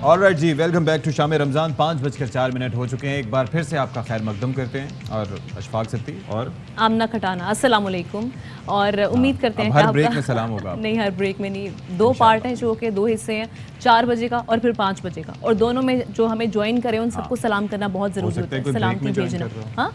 ऑलराइट जी, welcome back to Sham Ramzan. 5:04 हो चुके हैं। एक बार फिर से आपका खैर मकदम करते हैं और अशफाक सिद्दी और आमना खटाना, अस्सलाम वालेकुम। और उम्मीद करते हैं कि हर ब्रेक में सलाम होगा। नहीं, हर ब्रेक में नहीं, 2 पार्ट हैं जो कि 2 हिस्से हैं, 4 बजे का और फिर 5 बजे का, और दोनों में जो हमें ज्वाइन करें उन सबको सलाम करना बहुत ज़रूरी होता है। सलाम भेजना। हाँ,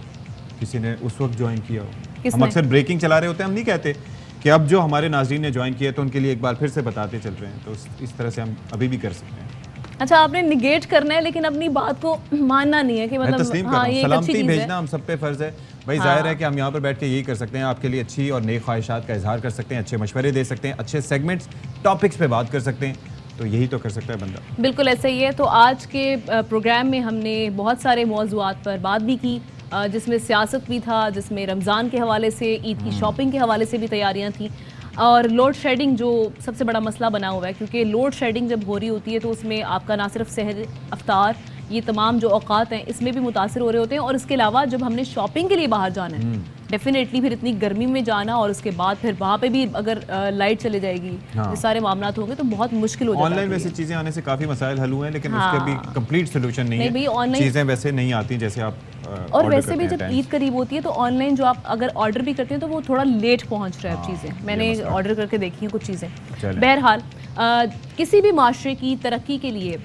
किसी ने उस वक्त ज्वाइन किया हो। हम अक्सर ब्रेकिंग चला रहे होते हैं, हम नहीं कहते कि अब जो हमारे नाज़रीन ने ज्वाइन किया तो उनके लिए एक बार फिर से बताते चल रहे हैं, तो इस तरह से हम अभी भी कर सकते हैं। अच्छा, आपने निगेट करना है लेकिन अपनी बात को मानना नहीं है कि मतलब हाँ, ये सलामती भेजना हम सब पे फर्ज है भाई। जाहिर है कि हम यहाँ पर बैठ के यही कर सकते हैं, आपके लिए अच्छी और नेक ख्वाहिशात का इजहार कर सकते हैं, अच्छे मशवरे दे सकते हैं, अच्छे सेगमेंट्स टॉपिक्स पे बात कर सकते हैं, तो यही तो कर सकता है बंदा। बिल्कुल ऐसा ही है। तो आज के प्रोग्राम में हमने बहुत सारे मौज़ूआत पर बात भी की, जिसमें सियासत भी था, जिसमें रमज़ान के हवाले से, ईद की शॉपिंग के हवाले से भी तैयारियाँ थी, और लोड शेडिंग जो सबसे बड़ा मसला बना हुआ है, क्योंकि लोड शेडिंग जब हो रही होती है तो उसमें आपका ना सिर्फ सहर, अफ्तार, ये तमाम जो औकात हैं इसमें भी मुतासर हो रहे होते हैं, और इसके अलावा जब हमने शॉपिंग के लिए बाहर जाना है, डेफिनेटली फिर इतनी गर्मी में जाना और उसके बाद फिर वहाँ पे भी अगर लाइट चले जाएगी, ये सारे मामला होंगे तो बहुत मुश्किल हो जाता है। ऑनलाइन वैसे चीज़ें आने से काफ़ी मसाइल हल हुए हैं, लेकिन उसके भी कंप्लीट सोल्यूशन नहीं है। चीज़ें वैसे नहीं आती जैसे आप और वैसे भी जब ईद करीब होती है तो ऑनलाइन जो आप अगर ऑर्डर भी करते हैं तो वो थोड़ा लेट पहुँच रहा है चीज़ें। मैंने ऑर्डर करके देखी हैं कुछ चीज़ें। बहरहाल किसी भी माशरे की तरक्की के लिए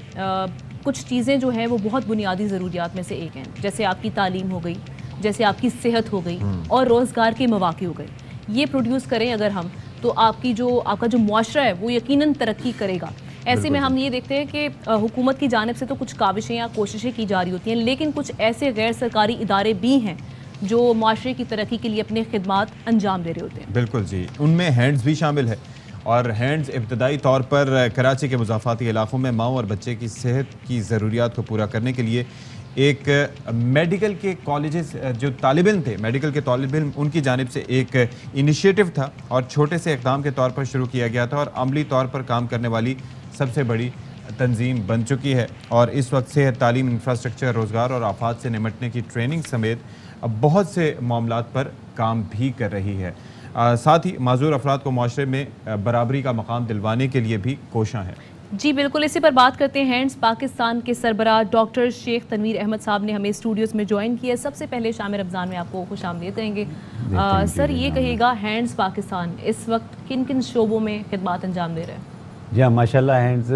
कुछ चीज़ें जो हैं वो बहुत बुनियादी ज़रूरियात में से एक हैं, जैसे आपकी तालीम हो गई, जैसे आपकी सेहत हो गई और रोज़गार के मौके हो गए। ये प्रोड्यूस करें अगर हम, तो आपका जो मुआशरा है वो यकीनन तरक्की करेगा। ऐसे में हम ये देखते हैं कि हुकूमत की जानिब से तो कुछ काविशें या कोशिशें की जा रही होती हैं, लेकिन कुछ ऐसे गैर सरकारी इदारे भी हैं जो माशरे की तरक्की के लिए अपने खिदमात अंजाम दे रहे होते हैं। बिल्कुल जी, उनमें हैंड्स भी शामिल है और हैंड्स इब्तदाई तौर पर कराची के मुज़ाफ़ाती इलाकों में माँ और बच्चे की सेहत की ज़रूरियात को पूरा करने के लिए एक मेडिकल के कॉलेजेस जो तालिब इल्म थे, मेडिकल के तालिब इल्म, उनकी जानिब से एक इनिशिएटिव था और छोटे से इक़दाम के तौर पर शुरू किया गया था और अमली तौर पर काम करने वाली सबसे बड़ी तंजीम बन चुकी है। और इस वक्त सेहत, तालीम, इंफ्रास्ट्रक्चर, रोज़गार और आफात से निमटने की ट्रेनिंग समेत अब बहुत से मामलात पर काम भी कर रही है। साथ ही माजूर अफराद को माशरे में बराबरी का मकाम दिलवाने के लिए भी कोशां है। जी बिल्कुल, इसी पर बात करते हैं। हैंड्स पाकिस्तान के सरबराह डॉक्टर शेख तनवीर अहमद साहब ने हमें स्टूडियोज़ में ज्वाइन किया। सबसे पहले शाम रमज़ान में आपको खुशामदीद कहेंगे। सर, ये कहिएगा, हैंड्स पाकिस्तान इस वक्त किन किन शोबों में खिदमात अंजाम दे रहे हैं? जी हाँ, माशाल्लाह हैंड्स,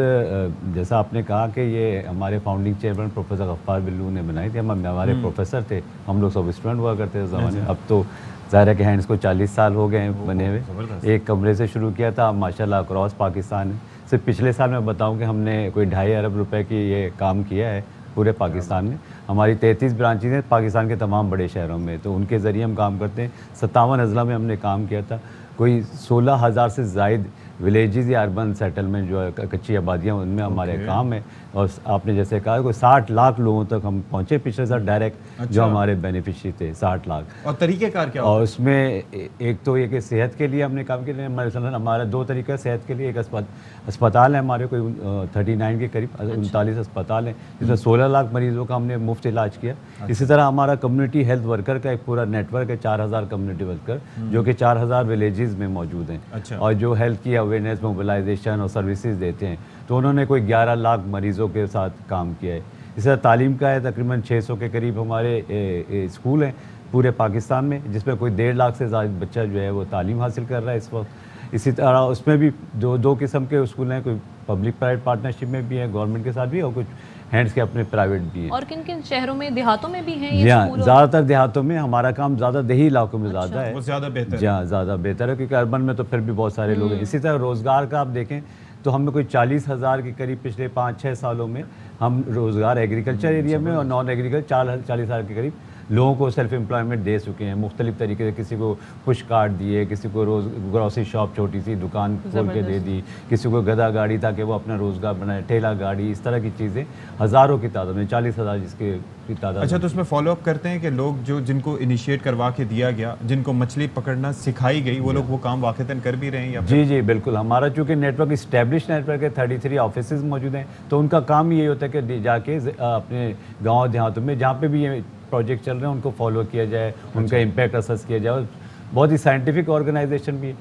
जैसा आपने कहा कि ये हमारे founding chairman professor Ghaffar Billoo ने बनाई थी। हमारे प्रोफेसर थे, हम लोग सब स्टूडेंट हुआ करते थे ज़माने। अब तो ज़ाहिर है कि हैंड्स को 40 साल हो गए हैं बने हुए। एक कमरे से शुरू किया था, माशाल्लाह अक्रॉस पाकिस्तान है। सिर्फ पिछले साल मैं बताऊं कि हमने कोई 2.5 अरब रुपए की ये काम किया है पूरे पाकिस्तान में। हमारी 33 ब्रांचेज हैं पाकिस्तान के तमाम बड़े शहरों में, तो उनके ज़रिए हम काम करते हैं। 57 अजला में हमने काम किया था। कोई 16,000 से ज़ायद विलेजेस या अर्बन सेटलमेंट जो है, कच्ची आबादियाँ, उनमें हमारे काम है। और आपने जैसे कहा, कोई 60 लाख लोगों तक हम पहुँचे पिछले साल डायरेक्ट। जो हमारे बेनिफिशरी थे 60 लाख। और तरीक़ेकार क्या? और उसमें एक तो ये कि सेहत के लिए हमने काम किया। हमारा 2 तरीका सेहत के लिए। एक अस्पताल है हमारे, कोई 39 के करीब 39 अस्पताल हैं, जिसमें 16 लाख मरीज़ों का हमने मुफ्त इलाज किया। इसी तरह हमारा कम्युनिटी हेल्थ वर्कर का एक पूरा नेटवर्क है, 4000 कम्युनिटी वर्कर जो कि 4000 विलेजेस में मौजूद हैं। और जो हेल्थ की अवेयरनेस, मोबिलाइजेशन और सर्विसेज देते हैं। तो उन्होंने कोई 11 लाख मरीज़ों के साथ काम किया है। इसी तरह तालीम का है, तकरीबन 600 के करीब हमारे स्कूल हैं पूरे पाकिस्तान में, जिसमें कोई 1.5 लाख से ज़्यादा बच्चा जो है वो तालीम हासिल कर रहा है इस वक्त। इसी तरह उसमें भी दो किस्म के स्कूल हैं, कोई पब्लिक प्राइवेट पार्टनरशिप में भी है, गवर्नमेंट के साथ भी, और कुछ हैंड्स के अपने प्राइवेट भी हैं। और किन किन शहरों में, देहातों में भी हैं ये स्कूल? ज़्यादातर देहातों में। हमारा काम ज़्यादा देही इलाकों में ज़्यादा है। वो ज़्यादा बेहतर है। ज़्यादा बेहतर है, क्योंकि अर्बन में तो फिर भी बहुत सारे लोग हैं। इसी तरह रोज़गार का आप देखें तो हमने कोई 40,000 के करीब पिछले 5-6 सालों में हम रोज़गार एग्रीकल्चर एरिया में और नॉन एग्रीकल्चर 40,000 के करीब लोगों को सेल्फ एम्प्लॉयमेंट दे चुके हैं मुख्तलिफ तरीके से। किसी को पुश कार्ड दिए, किसी को रोज़ ग्रॉसरी शॉप छोटी सी दुकान खोल के दे दी, किसी को गधा गाड़ी ताकि वो अपना रोज़गार बनाए, ठेला गाड़ी, इस तरह की चीज़ें हज़ारों की तादाद में, 40,000 जिसके तादाद। अच्छा, तो उसमें फॉलोअप करते हैं कि लोग जिनको इनिशिएट करवा के दिया गया, जिनको मछली पकड़ना सिखाई गई, वो लोग वो काम वाक़तन कर भी रहे हैं या? जी बिल्कुल। हमारा चूँकि नेटवर्क इस्टेब्लिश नेटवर्क है, 33 ऑफिस मौजूद हैं, तो उनका काम ये होता है कि जाके अपने गाँव देहातों में जहाँ पर भी ये प्रोजेक्ट चल रहे हैं उनको फॉलो किया जाए, उनका इम्पैक्ट असेस किया जाए। बहुत ही साइंटिफिक ऑर्गेनाइजेशन भी।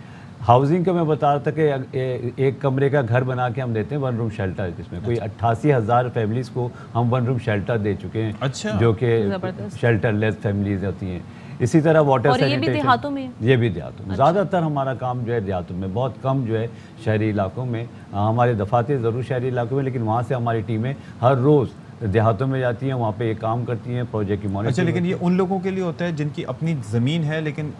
हाउसिंग का मैं बता रहा था कि एक कमरे का घर बना के हम देते हैं, 1 रूम शेल्टर, जिसमें कोई 88,000 फैमिलीज़ को हम 1 रूम शेल्टर दे चुके हैं। अच्छा। जो कि शेल्टरलेस फैमिलीज होती हैं। इसी तरह वाटर सैनिटेशन, ये भी देहातों में? ये भी देहातों में। ज़्यादातर हमारा काम जो है देहातों में, बहुत कम जो है शहरी इलाकों में। हमारे दफातर ज़रूर शहरी इलाकों में, लेकिन वहाँ से हमारी टीमें हर रोज़ देहातों में जाती हैं, वहाँ पे ये काम करती हैं, प्रोजेक्ट की मॉनिटरिंग। अच्छा, लेकिन ये उन लोगों के लिए होता है जिनकी अपनी ज़मीन है लेकिन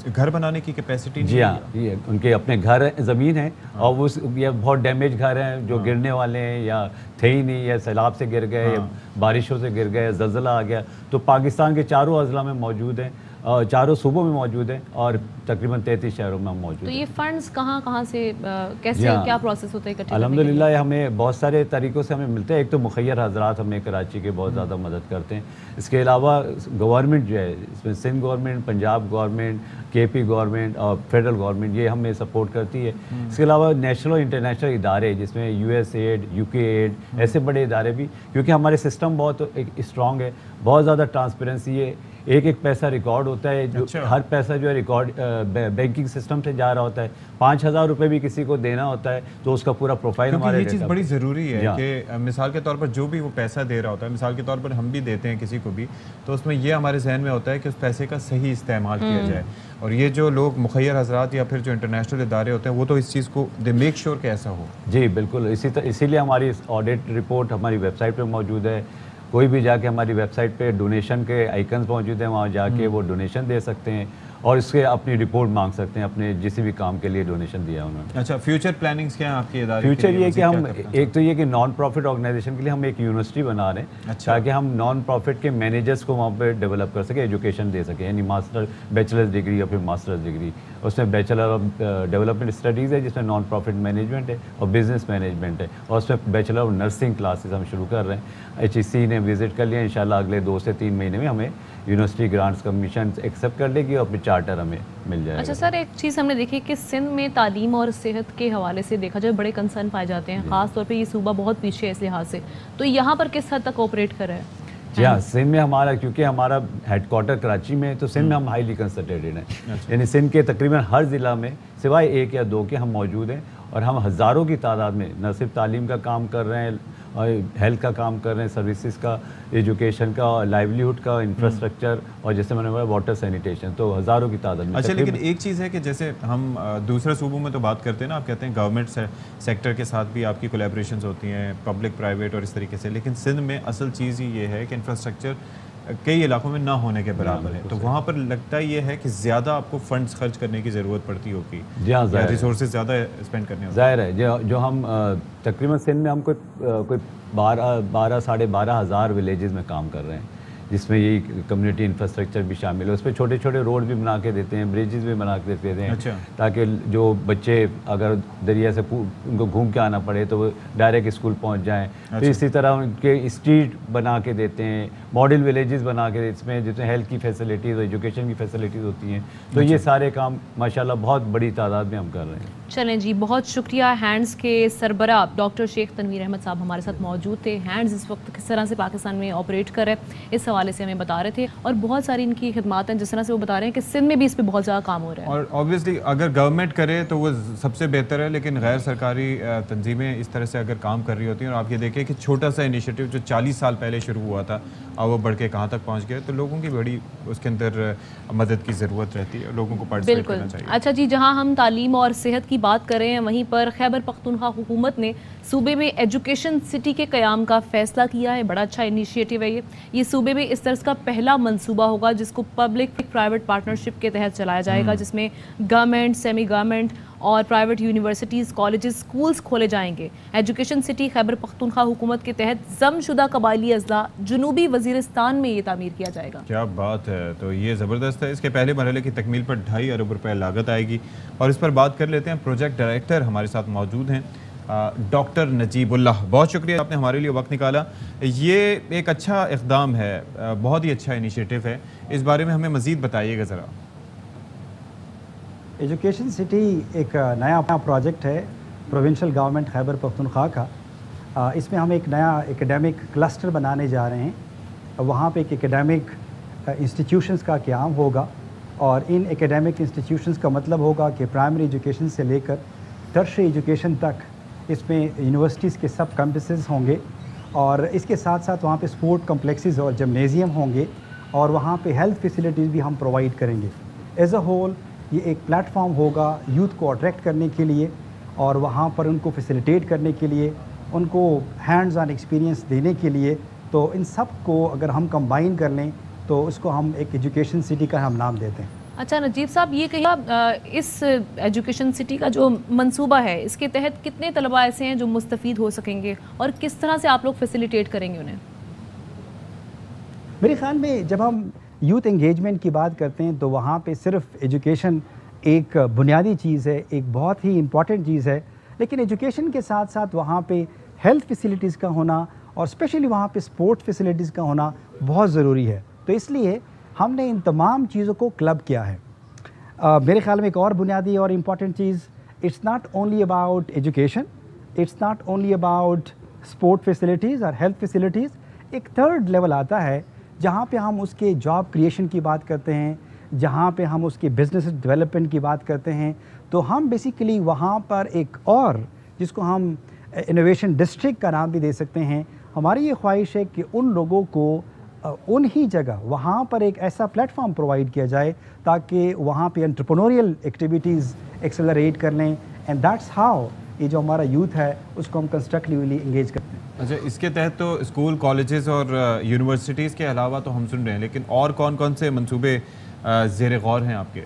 घर बनाने की कैपेसिटी नहीं है? जी हाँ, ये उनके अपने घर है, ज़मीन है, और वो ये बहुत डैमेज घर हैं जो गिरने वाले हैं या थे ही नहीं, या सैलाब से गिर गए, या बारिशों से गिर गए, ज़लज़ला आ गया। तो पाकिस्तान के चारों अजला में मौजूद हैं, चारों सूबों में मौजूद हैं, और तकरीबन 33 शहरों में हम मौजूद हैं। तो ये फंड्स कहाँ से, कैसे, क्या प्रोसेस होता है इकट्ठे? अल्हम्दुलिल्लाह हमें बहुत सारे तरीक़ों से हमें मिलते हैं। एक तो मुखैर हजरात हमें कराची के बहुत ज़्यादा मदद करते हैं। इसके अलावा गवर्नमेंट जो है, इसमें Sindh government, Punjab government, KP government और फेडरल गवर्नमेंट, ये हमें सपोर्ट करती है। इसके अलावा नेशनल और इंटरनेशनल इदारे, जिसमें USAID, UK ऐसे बड़े इदारे भी, क्योंकि हमारे सिस्टम बहुत स्ट्रॉन्ग है, बहुत ज़्यादा ट्रांसपेरेंसी है। एक पैसा रिकॉर्ड होता है, जो हर पैसा जो है रिकॉर्ड बैंकिंग सिस्टम से जा रहा होता है। 5,000 रुपये भी किसी को देना होता है तो उसका पूरा प्रोफाइल हमारे। ये चीज़ बड़ी ज़रूरी है कि मिसाल के तौर पर जो भी वो पैसा दे रहा होता है, मिसाल के तौर पर हम भी देते हैं किसी को भी, तो उसमें ये हमारे जहन में होता है कि उस पैसे का सही इस्तेमाल किया जाए। और ये जो लोग मुखैर हजरात या फिर जो इंटरनेशनल इदारे होते हैं, वो तो इस चीज़ को दे मेक श्योर कि ऐसा हो। जी बिल्कुल, इसीलिए हमारी ऑडिट रिपोर्ट हमारी वेबसाइट पर मौजूद है। कोई भी जाके हमारी वेबसाइट पे डोनेशन के आइकन्स मौजूद हैं, वहाँ जाके वो डोनेशन दे सकते हैं। और इसके अपनी रिपोर्ट मांग सकते हैं अपने जिस भी काम के लिए डोनेशन दिया उन्होंने। अच्छा, फ्यूचर प्लानिंग्स क्या है आपके इदारे के फ्यूचर लिए? ये कि हम मज़ीद क्या करना एक तो ये कि नॉन प्रॉफिट ऑर्गेनाइजेशन के लिए हम एक यूनिवर्सिटी बना रहे हैं। अच्छा। ताकि हम नॉन प्रॉफिट के मैनेजर्स को वहाँ पे डेवलप कर सके, एजुकेशन दे सके, यानी बैचलर्स डिग्री या फिर मास्टर्स डिग्री। उसमें बैचलर ऑफ डेवलपमेंट स्टडीज़ है जिसमें नॉन प्रॉफिट मैनेजमेंट है और बिजनेस मैनेजमेंट है, और उसमें बैचलर ऑफ नर्सिंग क्लासेस हम शुरू कर रहे हैं। HEC ने विजिट कर लिया, इंशाल्लाह अगले 2 से 3 महीने में हमें यूनिवर्सिटी ग्रांट्स कमीशन एक्सेप्ट कर लेगी और फिर चार्टर हमें मिल जाएगा। अच्छा सर, एक चीज़ हमने देखी कि सिंध में तालीम और सेहत के हवाले से देखा जाए बड़े कंसर्न पाए जाते हैं, ख़ास तौर पे ये सूबा बहुत पीछे है इस लिहाज से, तो यहाँ पर किस हद तक ऑपरेट कर रहे हैं? जी हाँ, सिंध में हमारा क्योंकि हमारा हेडक्वार्टर कराची में है तो सिंध में हम हाईली कंसंट्रेटेड हैं। यानी सिंध के तकरीबन हर ज़िला में सिवाय 1 या 2 के हम मौजूद हैं, और हम हज़ारों की तादाद में न सिर्फ तालीम का काम कर रहे हैं, हेल्थ का काम कर रहे हैं, सर्विसेज का, एजुकेशन का, लाइवलीहुड का, इंफ्रास्ट्रक्चर, और जैसे मैंने बोला वाटर सैनिटेशन, तो हज़ारों की तादाद में। अच्छा, लेकिन एक चीज़ है कि जैसे हम दूसरे सूबों में तो बात करते हैं ना, आप कहते हैं गवर्नमेंट सेक्टर के साथ भी आपकी कोलैबोरेशंस होती हैं, पब्लिक प्राइवेट और इस तरीके से, लेकिन सिंध में असल चीज़ ही ये है कि इंफ्रास्ट्रक्चर कई इलाकों में ना होने के बराबर है, तो वहाँ पर लगता ये है कि ज़्यादा आपको फंड्स खर्च करने की ज़रूरत पड़ती होगी, रिसोर्सेज ज़्यादा स्पेंड करने होंगे। ज़ाहिर है जो हम तकरीबन सिंध में हम कोई 12 साढ़े 12 हज़ार विलेजेस में काम कर रहे हैं, जिसमें ये कम्युनिटी इंफ्रास्ट्रक्चर भी शामिल है। उस पर छोटे छोटे रोड भी बना के देते हैं, ब्रिजेस भी बना के देते हैं। अच्छा। ताकि जो बच्चे अगर दरिया से उनको घूम के आना पड़े तो वो डायरेक्ट स्कूल पहुंच जाएं। अच्छा। तो इसी तरह उनके स्ट्रीट बना के देते हैं, मॉडल विलेजेस बना के, जिसमें हेल्थ की फैसिलिटीज़ और एजुकेशन की फैसिलिटीज़ होती हैं। तो ये सारे काम माशाल्लाह बहुत बड़ी तादाद में हम कर रहे हैं। चलें जी, बहुत शुक्रिया। हैंड्स के सरबरा डॉक्टर शेख तनवीर अहमद साहब हमारे साथ मौजूद थे। हैंड्स इस वक्त किस तरह से पाकिस्तान में ऑपरेट कर रहे हैं इस हवाले से हमें बता रहे थे, और बहुत सारी इनकी खिदमात हैं, जिस तरह से वो बता रहे हैं कि सिंध में भी इस पर बहुत ज़्यादा काम हो रहा है। और ऑब्वियसली अगर गवर्नमेंट करे तो वो सबसे बेहतर है, लेकिन गैर सरकारी तंजीमें इस तरह से अगर काम कर रही होती हैं, और आप ये देखें कि छोटा सा इनिशिएटिव जो 40 साल पहले शुरू हुआ था अब वो बढ़ के कहाँ तक पहुँच गया, तो लोगों की बड़ी उसके अंदर मदद की ज़रूरत रहती है, लोगों को पार्टिसिपेट करना चाहिए। अच्छा जी, जहाँ हम तालीम और सेहत की बात कर रहे हैं, वहीं पर खैबर पख्तूनख्वा हुकूमत ने सूबे में एजुकेशन सिटी के क़याम का फैसला किया है। बड़ा अच्छा इनिशिएटिव है ये सूबे में इस तरह का पहला मंसूबा होगा जिसको पब्लिक प्राइवेट पार्टनरशिप के तहत चलाया जाएगा, जिसमें गवर्नमेंट, सेमी गवर्नमेंट और प्राइवेट यूनिवर्सिटीज़, कॉलेजेस, स्कूल्स खोले जाएंगे। एजुकेशन सिटी खैबर पख्तूनख्वा हुकूमत के तहत जमशुदा कबायली अजला जनूबी वजीरिस्तान में ये तामीर किया जाएगा। क्या बात है, तो ये ज़बरदस्त है। इसके पहले मरहले की तकमील पर 2.5 अरब रुपए लागत आएगी, और इस पर बात कर लेते हैं। प्रोजेक्ट डायरेक्टर हमारे साथ मौजूद हैं डॉक्टर नजीबुल्लाह। बहुत शुक्रिया, आपने हमारे लिए वक्त निकाला। ये एक अच्छा इक़दाम है, बहुत ही अच्छा इनिशिएटिव है, इस बारे में हमें मज़ीद बताइएगा ज़रा। एजुकेशन सिटी एक नया प्रोजेक्ट है प्रोविंशियल गवर्नमेंट खैबर पख्तूनख्वा का। इसमें हम एक नया एकेडमिक क्लस्टर बनाने जा रहे हैं। वहाँ पे एक एकेडमिक इंस्टीट्यूशंस का क़याम होगा, और इन एकेडमिक इंस्टीट्यूशंस का मतलब होगा कि प्राइमरी एजुकेशन से लेकर टर्शरी एजुकेशन तक इसमें यूनिवर्सिटीज़ के सब कैंपसेस होंगे, और इसके साथ साथ वहाँ पे स्पोर्ट कम्प्लेक्सेस और जिम्नेजियम होंगे, और वहाँ पे हेल्थ फैसिलिटीज़ भी हम प्रोवाइड करेंगे। एज अ होल ये एक प्लेटफॉर्म होगा यूथ को अट्रैक्ट करने के लिए, और वहाँ पर उनको फैसिलिटेट करने के लिए, उनको हैंड्स ऑन एक्सपीरियंस देने के लिए। तो इन सब को अगर हम कंबाइन कर लें तो उसको हम एक एजुकेशन सिटी का हम नाम देते हैं। अच्छा नजीब साहब, ये कहिए इस एजुकेशन सिटी का जो मंसूबा है इसके तहत कितने तलबा ऐसे हैं जो मुस्तफ़ीद हो सकेंगे, और किस तरह से आप लोग फैसिलिटेट करेंगे उन्हें? मेरे ख़्याल में जब हम यूथ एंगेजमेंट की बात करते हैं तो वहाँ पे सिर्फ एजुकेशन एक बुनियादी चीज़ है, एक बहुत ही इम्पॉर्टेंट चीज़ है, लेकिन एजुकेशन के साथ साथ वहाँ पे हेल्थ फैसिलिटीज़ का होना और स्पेशली वहाँ पे स्पोर्ट फैसिलिटीज़ का होना बहुत ज़रूरी है। तो इसलिए हमने इन तमाम चीज़ों को क्लब किया है। मेरे ख़्याल में एक और बुनियादी और important cheese, it's not only about education, it's not only about sport facilities और हेल्थ फैसिलिटीज़। एक थर्ड लेवल आता है जहाँ पे हम उसके जॉब क्रिएशन की बात करते हैं, जहाँ पे हम उसके बिजनेस डेवलपमेंट की बात करते हैं। तो हम बेसिकली वहाँ पर एक और जिसको हम इनोवेशन डिस्ट्रिक्ट का नाम भी दे सकते हैं। हमारी ये ख्वाहिश है कि उन लोगों को उन ही जगह वहाँ पर एक ऐसा प्लेटफॉर्म प्रोवाइड किया जाए ताकि वहाँ पे एंटरप्रेन्योरियल एक्टिविटीज़ एक्सेलरेट कर लें, एंड दैट्स हाउ ये जो हमारा यूथ है उसको हम कंस्ट्रक्टिवली इंगेज करते हैं। अच्छा, इसके तहत तो स्कूल, कॉलेजेस और यूनिवर्सिटीज़ के अलावा तो हम सुन रहे हैं, लेकिन और कौन कौन से मंसूबे ज़ेर गौर हैं आपके?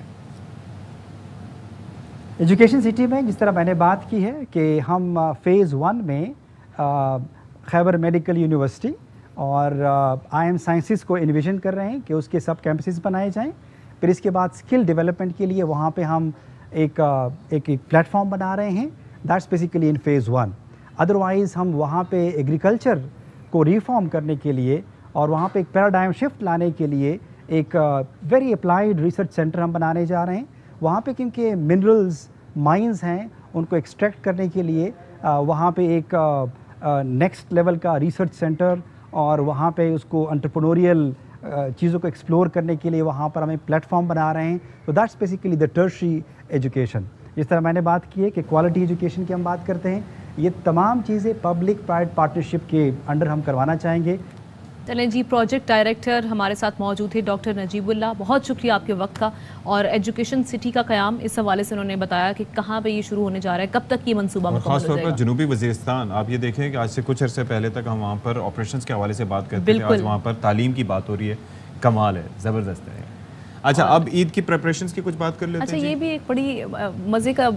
एजुकेशन सिटी में जिस तरह मैंने बात की है कि हम फ़ेज़ 1 में खैबर मेडिकल यूनिवर्सिटी और IIM साइंसेस को इन्विजन कर रहे हैं कि उसके सब कैंपसेस बनाए जाएं। फिर इसके बाद स्किल डेवलपमेंट के लिए वहाँ पे हम एक प्लेटफॉर्म बना रहे हैं, that's basically in phase 1। Otherwise हम वहाँ पे एग्रीकल्चर को रिफॉर्म करने के लिए और वहाँ पे एक पैराडाइम शिफ्ट लाने के लिए एक वेरी अप्लाइड रिसर्च सेंटर हम बनाने जा रहे हैं। वहाँ पे क्योंकि मिनरल्स माइंस हैं, उनको एक्सट्रैक्ट करने के लिए वहाँ पे एक नेक्स्ट लेवल का रिसर्च सेंटर और वहाँ पे उसको एंटरप्रेन्योरियल चीज़ों को एक्सप्लोर करने के लिए वहाँ पर हम एक प्लेटफॉर्म बना रहे हैं। तो that's basically the tertiary education. जिस तरह मैंने बात की है कि क्वालिटी एजुकेशन की हम बात करते हैं, ये तमाम चीज़ें पब्लिक प्राइवेट पार्टनरशिप के अंडर हम करवाना चाहेंगे। चलें जी, प्रोजेक्ट डायरेक्टर हमारे साथ मौजूद थे डॉक्टर नजीबुल्लाह, बहुत शुक्रिया आपके वक्त का। और एजुकेशन सिटी का क़याम इस हवाले से उन्होंने बताया कि कहाँ पे ये शुरू होने जा रहा है, कब तक ये मंसूबा मुकम्मल हो जाएगा। खासतौर पर जनूबी वज़ीरिस्तान, आप ये देखें कि आज से कुछ अर्से पहले तक हम वहाँ पर ऑपरेशंस के हवाले से बात करते थे, आज वहाँ पर तालीम की बात हो रही है। कमाल है, ज़बरदस्त है। अच्छा, अब ईद की प्रिपरेशंस की कुछ बात कर लेते हैं। अच्छा, ये भी एक बड़ी मज़े का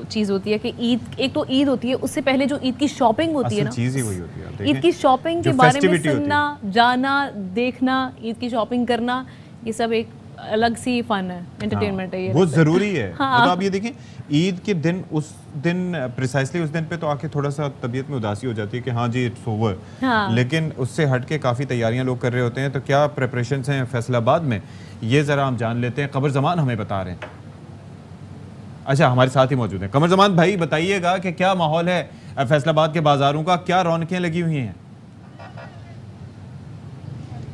चीज़ होती है कि ईद, एक तो ईद होती है, उससे पहले जो ईद की शॉपिंग होती है ना, चीज़ ही वही होती है। ईद की शॉपिंग के बारे में सुनना, जाना, देखना, ईद की शॉपिंग करना, ये सब एक अलग सी फन है, एंटरटेनमेंट है, ये बहुत ज़रूरी है। हाँ। तो आप ये देखें, ईद के दिन, उस दिन प्रिसाइसली उस दिन पे तो आके थोड़ा सा तबीयत में उदासी हो जाती है कि हाँ जी इट्स ओवर, लेकिन उससे हट के काफ़ी तैयारियां लोग कर रहे होते हैं। तो क्या प्रिपरेशंस हैं फैसलाबाद में, ये ज़रा हम जान लेते हैं। कमर ज़मान हमें बता रहे हैं। अच्छा, हमारे साथ ही मौजूद हैं कमर ज़मान भाई, बताइएगा कि क्या माहौल है फैसलाबाद के बाज़ारों का, क्या रौनकें लगी हुई हैं?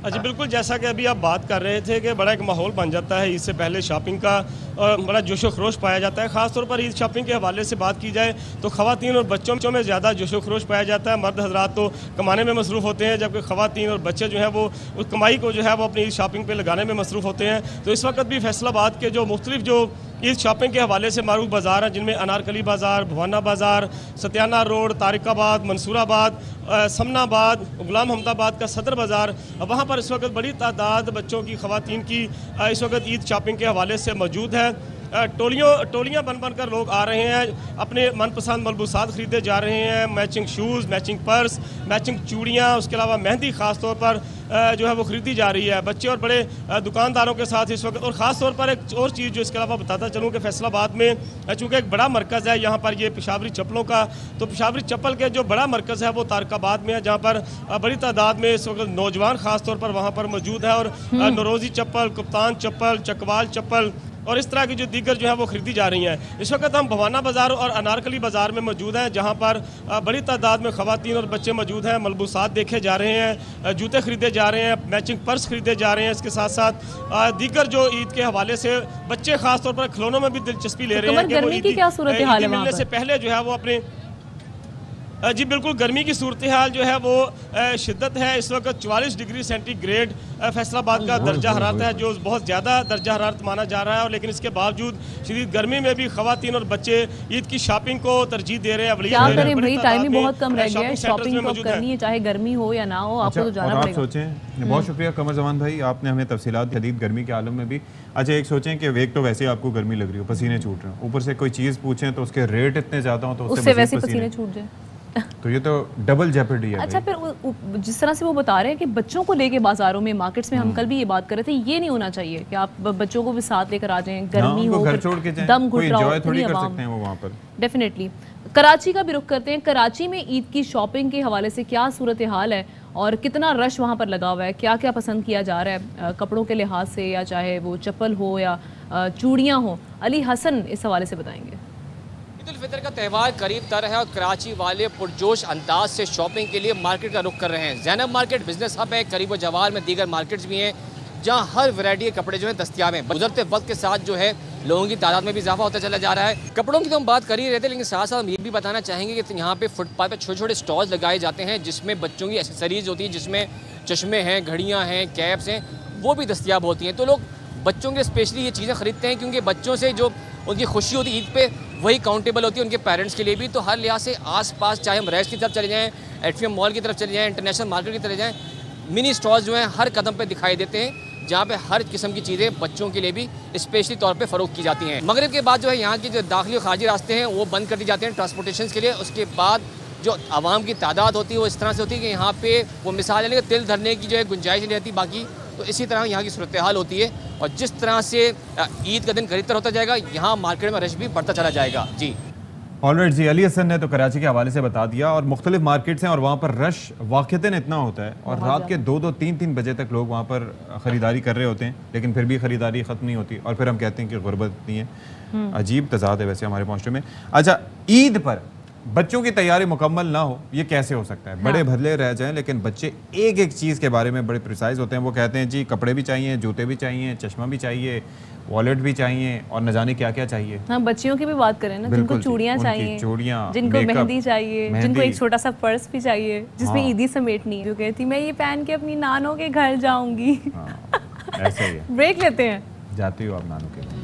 अच्छा, बिल्कुल जैसा कि अभी आप बात कर रहे थे कि बड़ा एक माहौल बन जाता है ईद से पहले शॉपिंग का, और बड़ा जोशो खरोश पाया जाता है। ख़ासतौर पर ईद शॉपिंग के हवाले से बात की जाए तो ख़वातीन और बच्चों में ज़्यादा जोशो खरोश पाया जाता है। मर्द हजरात तो कमाने में मसरूफ़ होते हैं, जबकि ख़वातीन और बच्चे जो हैं वो उस कमाई को जो है वो अपनी ईद शॉपिंग पर लगाने में मसरूफ़ होते हैं। तो इस वक्त भी फैसलाबाद के जो मुख्तलिफ जो ईद शॉपिंग के हवाले से मारूफ बाज़ार हैं, जिनमें अनारकली बाज़ार, भवाना बाज़ार, सत्याना रोड, तारिकाबाद, मंसूराबाद, समनाबाद, गुलाम हमदाबाद का सदर बाज़ार, वहाँ पर इस वक्त बड़ी तादाद बच्चों की, ख़वातीन की इस वक्त ईद शॉपिंग के हवाले से मौजूद है। टोलियाँ बन कर लोग आ रहे हैं, अपने मनपसंद मलबूसात ख़रीदे जा रहे हैं। Matching shoes, matching purse, matching चूड़ियाँ, उसके अलावा मेहंदी ख़ास तौर पर जो है वो ख़रीदी जा रही है। बच्चे और बड़े दुकानदारों के साथ इस वक्त, और ख़ास तौर पर एक और चीज़ जो इसके अलावा बताता चलूँ कि फैसलाबाद में चूँकि एक बड़ा मरकज़ है यहाँ पर ये पेशावरी चप्पलों का, तो पेशावरी चप्पल के जो बड़ा मरकज़ है वो तारकाबाद में है, जहाँ पर बड़ी तादाद में इस वक्त नौजवान ख़ास तौर पर वहाँ पर मौजूद है। और नौरोज़ी चप्पल, कप्तान चप्पल, चकवाल चप्पल और इस तरह की जो दीगर जो है वो ख़रीदी जा रही हैं। इस वक्त हम भवाना बाज़ार और अनारकली बाज़ार में मौजूद हैं, जहाँ पर बड़ी तादाद में ख़वातीन और बच्चे मौजूद हैं। मलबूसात देखे जा रहे हैं, जूते ख़रीदे जा रहे हैं, मैचिंग पर्स ख़रीदे जा रहे हैं। इसके साथ साथ दीगर जो ईद के हवाले से बच्चे ख़ास तौर पर खिलौनों में भी दिलचस्पी ले रहे हैं कि वो ईद मिलने से पहले जो है वो अपने जी बिल्कुल, गर्मी की सूरत हाल जो है वो शिद्दत है। इस वक्त 44 डिग्री सेंटीग्रेड फैसलाबाद का दर्जा हरारत है, जो बहुत ज़्यादा दर्जा हरारत माना जा रहा है। और लेकिन इसके बावजूद शदीद गर्मी में भी ख़वातीन और बच्चे ईद की शॉपिंग को तरजीह दे रहे हैं। क्या करें भाई, टाइम ही बहुत कम रह गया है, शॉपिंग तो करनी है, चाहे गर्मी हो या ना हो, आपको तो जाना पड़ेगा। सोचें, बहुत शुक्रिया कमर ज़मान भाई, आपने हमें तफसीलात शदीद गर्मी के आलम में भी। अच्छा, एक सोचें कि एक तो वैसे आपको गर्मी लग रही हो, पसीने छूट रहे हो, ऊपर से कोई चीज़ पूछें तो उसके रेट इतने ज़्यादा हो तो उससे वैसे पसीने छूट जाए, तो ये तो डबल जेपर्डी है। अच्छा, फिर जिस तरह से वो बता रहे हैं कि बच्चों को लेके बाजारों में, मार्केट्स में, हम कल भी ये बात कर रहे थे, ये नहीं होना चाहिए कि आप बच्चों को भी साथ लेकर आ जाएं, गर्मी हो, घर छोड़ के जाएं, दम घुट रहा हो, थोड़ी कर सकते हैं वो वहाँ पर। डेफिनेटली। कराची का भी रुख करते हैं। कराची में ईद की शॉपिंग के हवाले से क्या सूरत हाल है और कितना रश वहाँ पर लगा हुआ है, क्या क्या पसंद किया जा रहा है कपड़ों के लिहाज से, या चाहे वो चप्पल हो या चूड़ियाँ हो। अली हसन इस हवाले से बताएंगे। ईद उल फितर का त्यौहार करीब तर है और कराची वाले पुरजोश अंदाज से शॉपिंग के लिए मार्केट का रुख कर रहे हैं। ज़ैनब मार्केट बिजनेस हब है, करीब जवाल में दीगर मार्केट्स भी हैं जहां हर वैरायटी के कपड़े जो है दस्तियाब हैं। गुजरते वक्त के साथ जो है लोगों की तादाद में भी इजाफा होता चला जा रहा है। कपड़ों की तो हम बात कर ही रहे थे, लेकिन साथ साथ हम ये भी बताना चाहेंगे कि यहाँ पे फुटपाथ पर छोटे छोटे स्टॉल्स लगाए जाते हैं जिसमें बच्चों की एसेसरीज होती है, जिसमें चश्मे हैं, घड़ियाँ हैं, कैप्स हैं, वो भी दस्तियाब होती हैं। तो लोग बच्चों के स्पेशली ये चीज़ें ख़रीदते हैं क्योंकि बच्चों से जो उनकी खुशी होती है ईद पे, वही काउंटेबल होती है उनके पेरेंट्स के लिए भी। तो हर लिहाज से आसपास, चाहे हम रैश की तरफ चले जाएँ, एटीएम मॉल की तरफ चले जाएँ, इंटरनेशनल मार्केट की तरफ जाएँ, मिनी स्टॉल्स जो हैं हर कदम पे दिखाई देते हैं जहाँ पे हर किस्म की चीज़ें बच्चों के लिए भी स्पेशली तौर पे फ़रोख्त की जाती हैं। मगरिब के बाद जो है यहाँ की जो दाखिली और खारजी रास्ते हैं वो बंद कर दिए जाते हैं ट्रांसपोर्टेशन के लिए। उसके बाद जो आवाम की तादाद होती है वो इस तरह से होती है कि यहाँ पे वो मिसाल है कि तिल धरने की जो है गुंजाइश नहीं रहती। बाकी तो इसी तरह यहाँ की सूरत हाल होती है और जिस तरह से ईद का दिन करीब होता जाएगा यहाँ मार्केट में रश भी बढ़ता चला जाएगा। जी ऑलराइट जी, अली हसन ने तो कराची के हवाले से बता दिया और मुख्तलिफ मार्केट्स हैं और वहाँ पर रश वाक़तन इतना होता है और रात के 2-2, 3-3 बजे तक लोग वहाँ पर ख़रीदारी कर रहे होते हैं, लेकिन फिर भी ख़रीदारी ख़त्म नहीं होती और फिर हम कहते हैं कि गुर्बत इतनी है। अजीब तज़ाद है वैसे हमारे माशरे में। अच्छा, ईद पर बच्चों की तैयारी मुकम्मल ना हो ये कैसे हो सकता है? हाँ। बड़े भले रह जाएं लेकिन बच्चे एक एक चीज़ के बारे में बड़े प्रिसाइज होते हैं। वो कहते हैं जी कपड़े भी चाहिए, जूते भी चाहिए, चश्मा भी चाहिए, वॉलेट भी चाहिए और न जाने क्या क्या चाहिए। हाँ, बच्चियों की भी बात करें ना, जिनको चूड़ियाँ चाहिए, जिनको मेहंदी चाहिए, जिनको एक छोटा सा पर्स भी चाहिए जिसमें ईदी समेटनी है। जो कहती मैं ये पहन के अपनी नानों के घर जाऊंगी। ऐसा ही है। ब्रेक लेते हैं, जाती हो आप नानों के घर।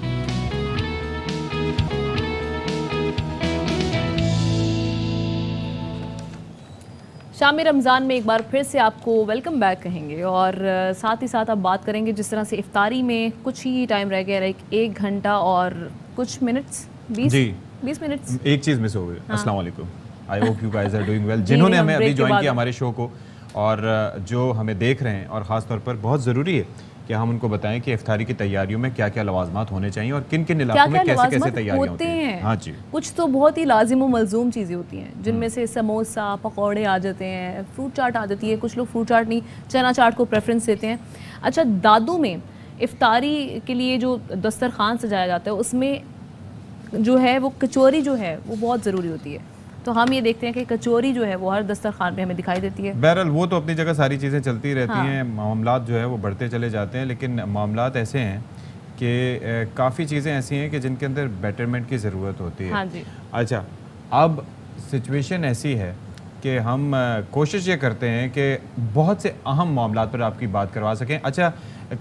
शाम रमज़ान में एक बार फिर से आपको वेलकम बैक कहेंगे और साथ ही साथ अब बात करेंगे जिस तरह से इफ्तारी में कुछ ही टाइम रह गया, एक घंटा और कुछ मिनट्स, 20 मिनट्स। एक चीज़ मिस हो गई। अस्सलाम वालेकुम, I hope you guys are doing well. जिन्होंने हमें अभी ज्वाइन किया हमारे शो को और जो हमें देख रहे हैं और ख़ास तौर पर बहुत ज़रूरी है कि हम उनको बताएं कि इफ्तारी की तैयारियों में क्या क्या लवाजमात होने चाहिए और किन किन इलाकों में कैसे कैसे तैयारियां होती हैं। हाँ जी, कुछ तो बहुत ही लाजिम व मलजूम चीज़ें होती हैं जिनमें से समोसा, पकौड़े आ जाते हैं, फ्रूट चाट आ जाती है। कुछ लोग फ्रूट चाट नहीं, चना चाट को प्रेफरेंस देते हैं। अच्छा, दादू में इफ्तारी के लिए जो दस्तरखान सजाया जाता है उसमें जो है वो कचौरी जो है वो बहुत ज़रूरी होती है। तो हम ये देखते हैं कि कचौरी जो है वो हर दस्तरखान में हमें दिखाई देती है। बहरहाल वो तो अपनी जगह सारी चीज़ें चलती रहती हैं, मामलात जो है वो बढ़ते चले जाते हैं, लेकिन मामलात ऐसे हैं कि काफ़ी चीज़ें ऐसी हैं कि जिनके अंदर बेटरमेंट की ज़रूरत होती है। हाँ जी। अच्छा, अब सिचुएशन ऐसी है कि हम कोशिश ये करते हैं कि बहुत से अहम मामलात पर आपकी बात करवा सकें। अच्छा,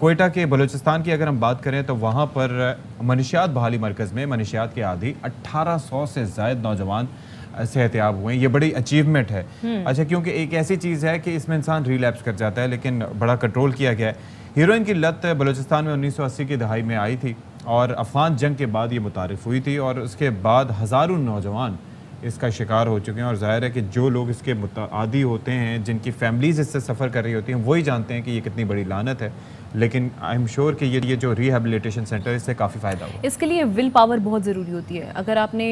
कोयटा के बलूचिस्तान की अगर हम बात करें तो वहाँ पर मनशियात बहाली मरकज़ में मनशियात के आदी 1800 से ज़ायद नौजवान सेहतियाब हुए हैं। ये बड़ी अचीवमेंट है। अच्छा, क्योंकि एक ऐसी चीज़ है कि इसमें इंसान रिलैप्स कर जाता है लेकिन बड़ा कंट्रोल किया गया है। हीरोइन की लत बलूचिस्तान में 1980 की दहाई में आई थी और अफ़गान जंग के बाद ये मुतारिफ हुई थी और उसके बाद हज़ारों नौजवान इसका शिकार हो चुके हैं और ज़ाहिर है कि जो लोग इसके आदी होते हैं, जिनकी फैमिलीज़ इससे सफ़र कर रही होती हैं, वही जानते हैं कि ये कितनी बड़ी लानत है। लेकिन आई एम श्योर कि ये जो रिहेबिलिटेशन सेंटर इससे काफ़ी फ़ायदा हुआ। इसके लिए विल पावर बहुत ज़रूरी होती है। अगर आपने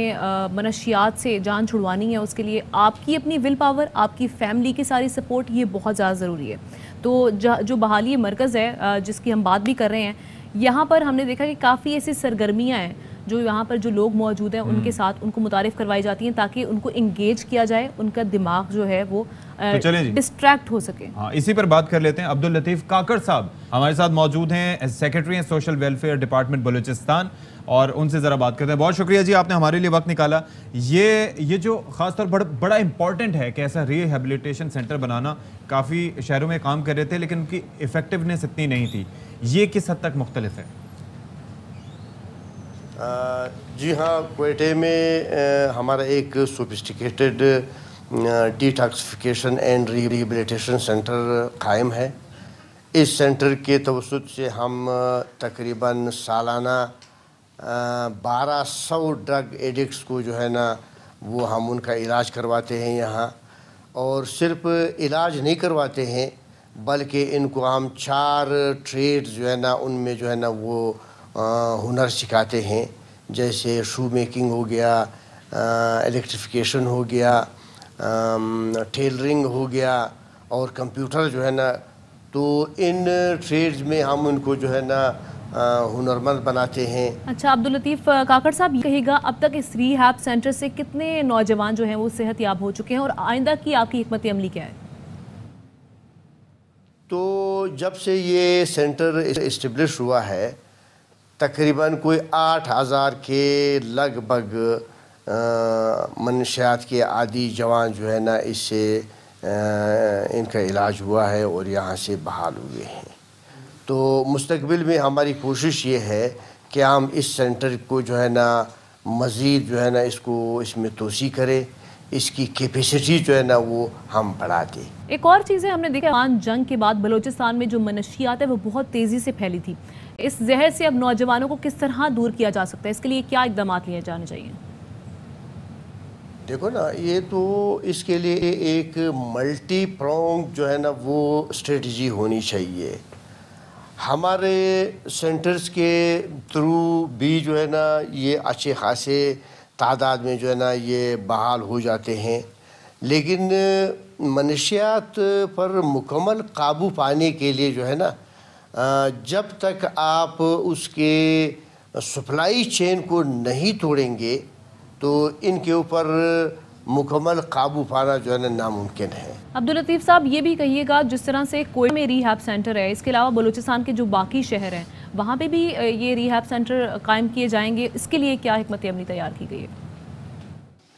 मनशियात से जान छुड़वानी है उसके लिए आपकी अपनी विल पावर, आपकी फैमिली की सारी सपोर्ट, ये बहुत ज़्यादा ज़रूरी है। तो जो बहाली मरकज़ है जिसकी हम बात भी कर रहे हैं, यहाँ पर हमने देखा कि काफ़ी ऐसी सरगर्मियाँ हैं जो यहाँ पर जो लोग मौजूद हैं उनके साथ उनको मुतारिफ़ करवाई जाती हैं ताकि उनको इंगेज किया जाए, उनका दिमाग जो है वो डिस्ट्रैक्ट हो सके। हाँ, इसी पर बात कर लेते हैं। अब्दुल लतीफ़ काकड़ साहब हमारे साथ मौजूद हैं, सेक्रेटरी हैं सोशल वेलफेयर डिपार्टमेंट बलूचिस्तान, और उनसे ज़रा बात करते हैं। बहुत शुक्रिया जी, आपने हमारे लिए वक्त निकाला। ये जो ख़ासतौर पर बड़ा इंपॉर्टेंट है कि ऐसा रिहेबिलिटेशन सेंटर बनाना, काफ़ी शहरों में काम कर रहे थे लेकिन उनकी इफ़ेक्टिवनेस इतनी नहीं थी, ये किस हद तक मुख्तलिफ है? जी हाँ, क्वेटे में हमारा एक sophisticated detoxification and rehabilitation centre कायम है। इस सेंटर के तवसुत से हम तकरीबन सालाना 1200 ड्रग एडिक्ट्स को जो है ना वो हम उनका इलाज करवाते हैं यहाँ, और सिर्फ इलाज नहीं करवाते हैं बल्कि इनको हम 4 ट्रेड्स जो है ना उनमें जो है ना वो हुनर सिखाते हैं, जैसे शू मेकिंग हो गया, इलेक्ट्रिफिकेशन हो गया, टेलरिंग हो गया और कंप्यूटर जो है ना। तो इन ट्रेड्स में हम उनको जो है ना हुनरमंद बनाते हैं। अच्छा, अब्दुल लतीफ़ काकड़ साहब, कहिएगा अब तक इस रिहैब सेंटर से कितने नौजवान जो हैं वो सेहतयाब हो चुके हैं और आइंदा की आपकी हिकमत अमली क्या है? तो जब से ये सेंटर इस्टेब्लिश हुआ है तकरीबन कोई 8000 के लगभग मनशियात के आदी जवान जो है ना इससे इनका इलाज हुआ है और यहाँ से बहाल हुए हैं। तो मुस्तकबिल में हमारी कोशिश ये है कि हम इस सेंटर को जो है ना मज़ीद जो है ना इसमें तोसी करें, इसकी कैपेसिटी जो है ना वो हम बढ़ाते। एक और चीज़ है, हमने देखा अफगान जंग के बाद बलूचिस्तान में जो मनशियात है वो बहुत तेज़ी से फैली थी। इस जहर से अब नौजवानों को किस तरह दूर किया जा सकता है, इसके लिए क्या इकदाम लिए जाने चाहिए? देखो ना, ये तो इसके लिए एक मल्टी प्रोंग जो है ना वो स्ट्रेटजी होनी चाहिए। हमारे सेंटर्स के थ्रू भी जो है ना ये अच्छे खासे तादाद में जो है ना ये बहाल हो जाते हैं, लेकिन मनशियात पर मुकम्मल काबू पाने के लिए जो है ना जब तक आप उसके सप्लाई चेन को नहीं तोड़ेंगे तो इनके ऊपर मुकम्मल काबू पाना जो है ना नामुमकिन है। अब्दुल लतीफ़ साहब, ये भी कहिएगा जिस तरह से कोयटा में रिहैब सेंटर है, इसके अलावा बलूचिस्तान के जो बाकी शहर हैं वहाँ पे भी ये रिहैब सेंटर कायम किए जाएंगे, इसके लिए क्या हिकमत अमली तैयार की गई है?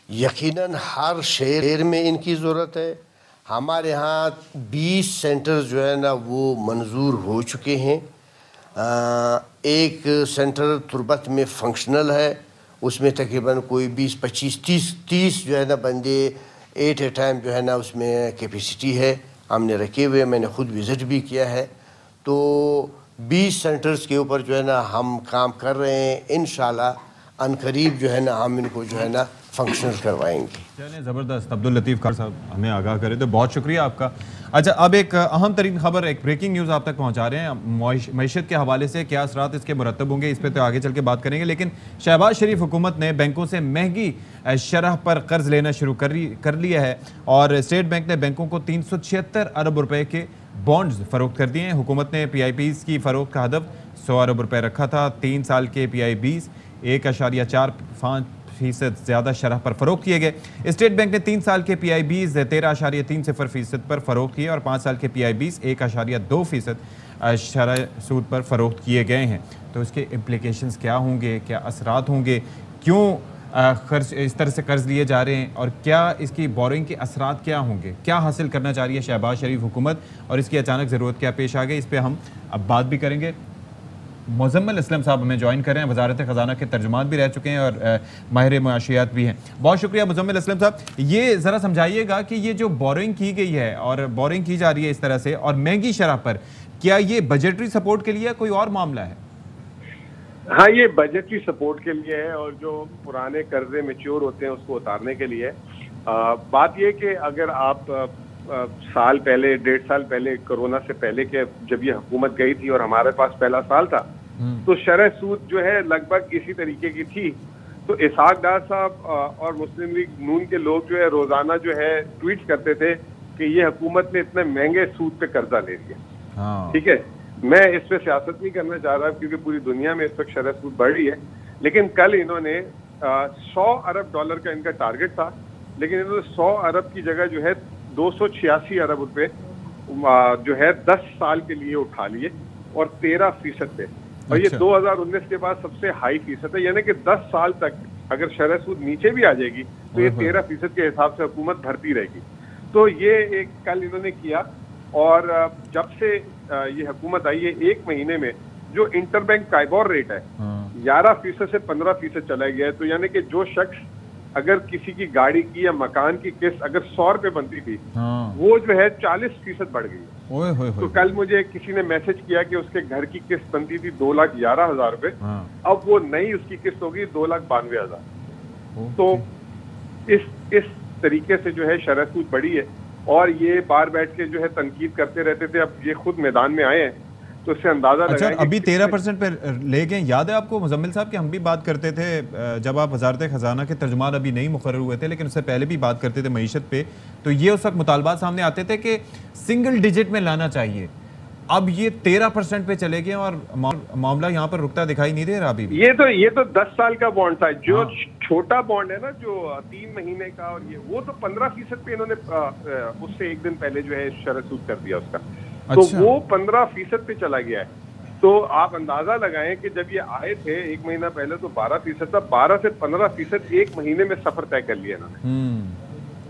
यकीनन हर शहर में इनकी ज़रूरत है। हमारे यहाँ 20 सेंटर जो है ना वो मंजूर हो चुके हैं। एक सेंटर तुर्बत में फंक्शनल है, उसमें तकरीबन कोई 20, 25, 30 जो है ना बंदे एट ए टाइम जो है ना उसमें कैपेसिटी है, हमने रखे हुए, मैंने ख़ुद विज़िट भी किया है। तो 20 सेंटर्स के ऊपर जो है ना हम काम कर रहे हैं। इंशाल्लाह अनकरीब जो है ना हम इनको जो है ना फंक्शनल करवाएंगे। चलिए, ज़बरदस्त। अब्दुल लतीफ़ खान साहब हमें आगाह करे तो बहुत शुक्रिया आपका। अच्छा, अब एक अहम तरीन खबर, एक ब्रेकिंग न्यूज़ आप तक पहुंचा रहे हैं। मईशत के हवाले से क्या असरात इसके मुरतब होंगे, इस पर तो आगे चल के बात करेंगे, लेकिन शहबाज शरीफ हुकूमत ने बैंकों से महंगी शरह पर कर्ज लेना शुरू कर लिया है और स्टेट बैंक ने बैंकों को 376 अरब रुपए के बॉन्ड्स फरोख्त कर दिए हैं। हुकूमत ने PIBs की फ़रोख्त का हदफ 100 अरब रुपए रखा था। 3 साल के PIBs 1.45% ज़्यादा शरह पर फ़रोख्त किए गए। स्टेट बैंक ने 3 साल के PIBs 13.30% पर फ़रोख्त किए और 5 साल के PIBs 1.2% शरह सूद पर फ़रोख्त किए गए हैं। तो इसके इम्प्लिकेशंस क्या होंगे, क्या असरात होंगे, क्यों कर्ज इस तरह से कर्ज लिए जा रहे हैं और क्या इसकी बोरिंग के असरात क्या होंगे, क्या हासिल करना चाह रही है शहबाज शरीफ हुकूमत और इसकी अचानक ज़रूरत क्या पेश आ गई, इस पर हम अब बात भी करेंगे। मुज़म्मिल असलम साहब हमें ज्वाइन कर रहे हैं, वज़ारत ख़ज़ाना के तर्जुमान भी रह चुके हैं और माहिर मुआशियात भी हैं। बहुत शुक्रिया मुज़म्मिल असलम साहब। ये ज़रा समझाइएगा कि ये जो बोरिंग की गई है और बोरिंग की जा रही है इस तरह से और महंगी शरह पर, क्या ये बजटरी सपोर्ट के लिए कोई और मामला है? हाँ, ये बजटरी सपोर्ट के लिए है और जो पुराने कर्जे मैच्योर होते हैं उसको उतारने के लिए है। बात ये कि अगर आप साल पहले, 1.5 साल पहले, कोरोना से पहले के जब ये हुकूमत गई थी और हमारे पास पहला साल था, तो शरह सूद जो है लगभग इसी तरीके की थी। तो इसहाक डार साहब और मुस्लिम लीग नून के लोग जो है रोजाना जो है ट्वीट करते थे कि ये हुकूमत ने इतने महंगे सूद पे कर्जा ले लिया। ठीक है, मैं इस पे सियासत नहीं करना चाह रहा क्योंकि पूरी दुनिया में इस वक्त शरह सूद बढ़ रही है, लेकिन कल इन्होंने 100 अरब डॉलर का इनका टारगेट था, लेकिन इन्होंने 100 अरब की जगह जो है 286 अरब रुपए जो है 10 साल के लिए उठा लिए और 13% पे, और ये 2019 के बाद सबसे हाई फीसद है। यानी कि 10 साल तक अगर शरह सूद नीचे भी आ जाएगी तो ये 13% के हिसाब से हुकूमत भरती रहेगी। तो ये एक कल इन्होंने किया और जब से ये हुकूमत आई है 1 महीने में जो इंटरबैंक काइबोर रेट है 11% से 15% चला गया है। तो यानी कि जो शख्स अगर किसी की गाड़ी की या मकान की किस्त अगर 100 रुपए बनती थी वो जो है 40% बढ़ गई है। तो कल मुझे किसी ने मैसेज किया कि उसके घर की किस्त बनती थी 2,11,000 रुपए, अब वो नई उसकी किस्त होगी 2,92,000। तो इस तरीके से जो है शरह सूद बढ़ी है और ये बार बैठ के जो है तनकीद करते रहते थे। अब ये खुद मैदान में आए हैं तो इससे अंदाजा अच्छा, लगाएं अभी 13% पे ले गए। याद है आपको मुज़म्मिल साहब कि हम भी बात करते थे जब आप वज़ारत ख़ज़ाना के तर्जुमान अभी नहीं मुक़र्रर हुए थे, लेकिन उससे पहले भी बात करते थे मईशत पे, तो ये उस वक्त मुतालबात सामने आते थे कि सिंगल डिजिट में लाना चाहिए। अब ये 13% पे चले गए और मामला यहाँ पर रुकता दिखाई नहीं दे रहा अभी भी। ये तो 10 साल का बॉन्ड था। जो छोटा बॉन्ड है ना जो 3 महीने का, और ये वो तो 15% पे इन्होंने उससे एक दिन पहले जो है शरह सूद कर दिया उसका। तो वो 15% पे चला गया है। तो आप अंदाजा लगाएं कि जब ये आए थे 1 महीना पहले तो 12% था, 12 से 15% 1 महीने में सफर तय कर लिया इन्होंने।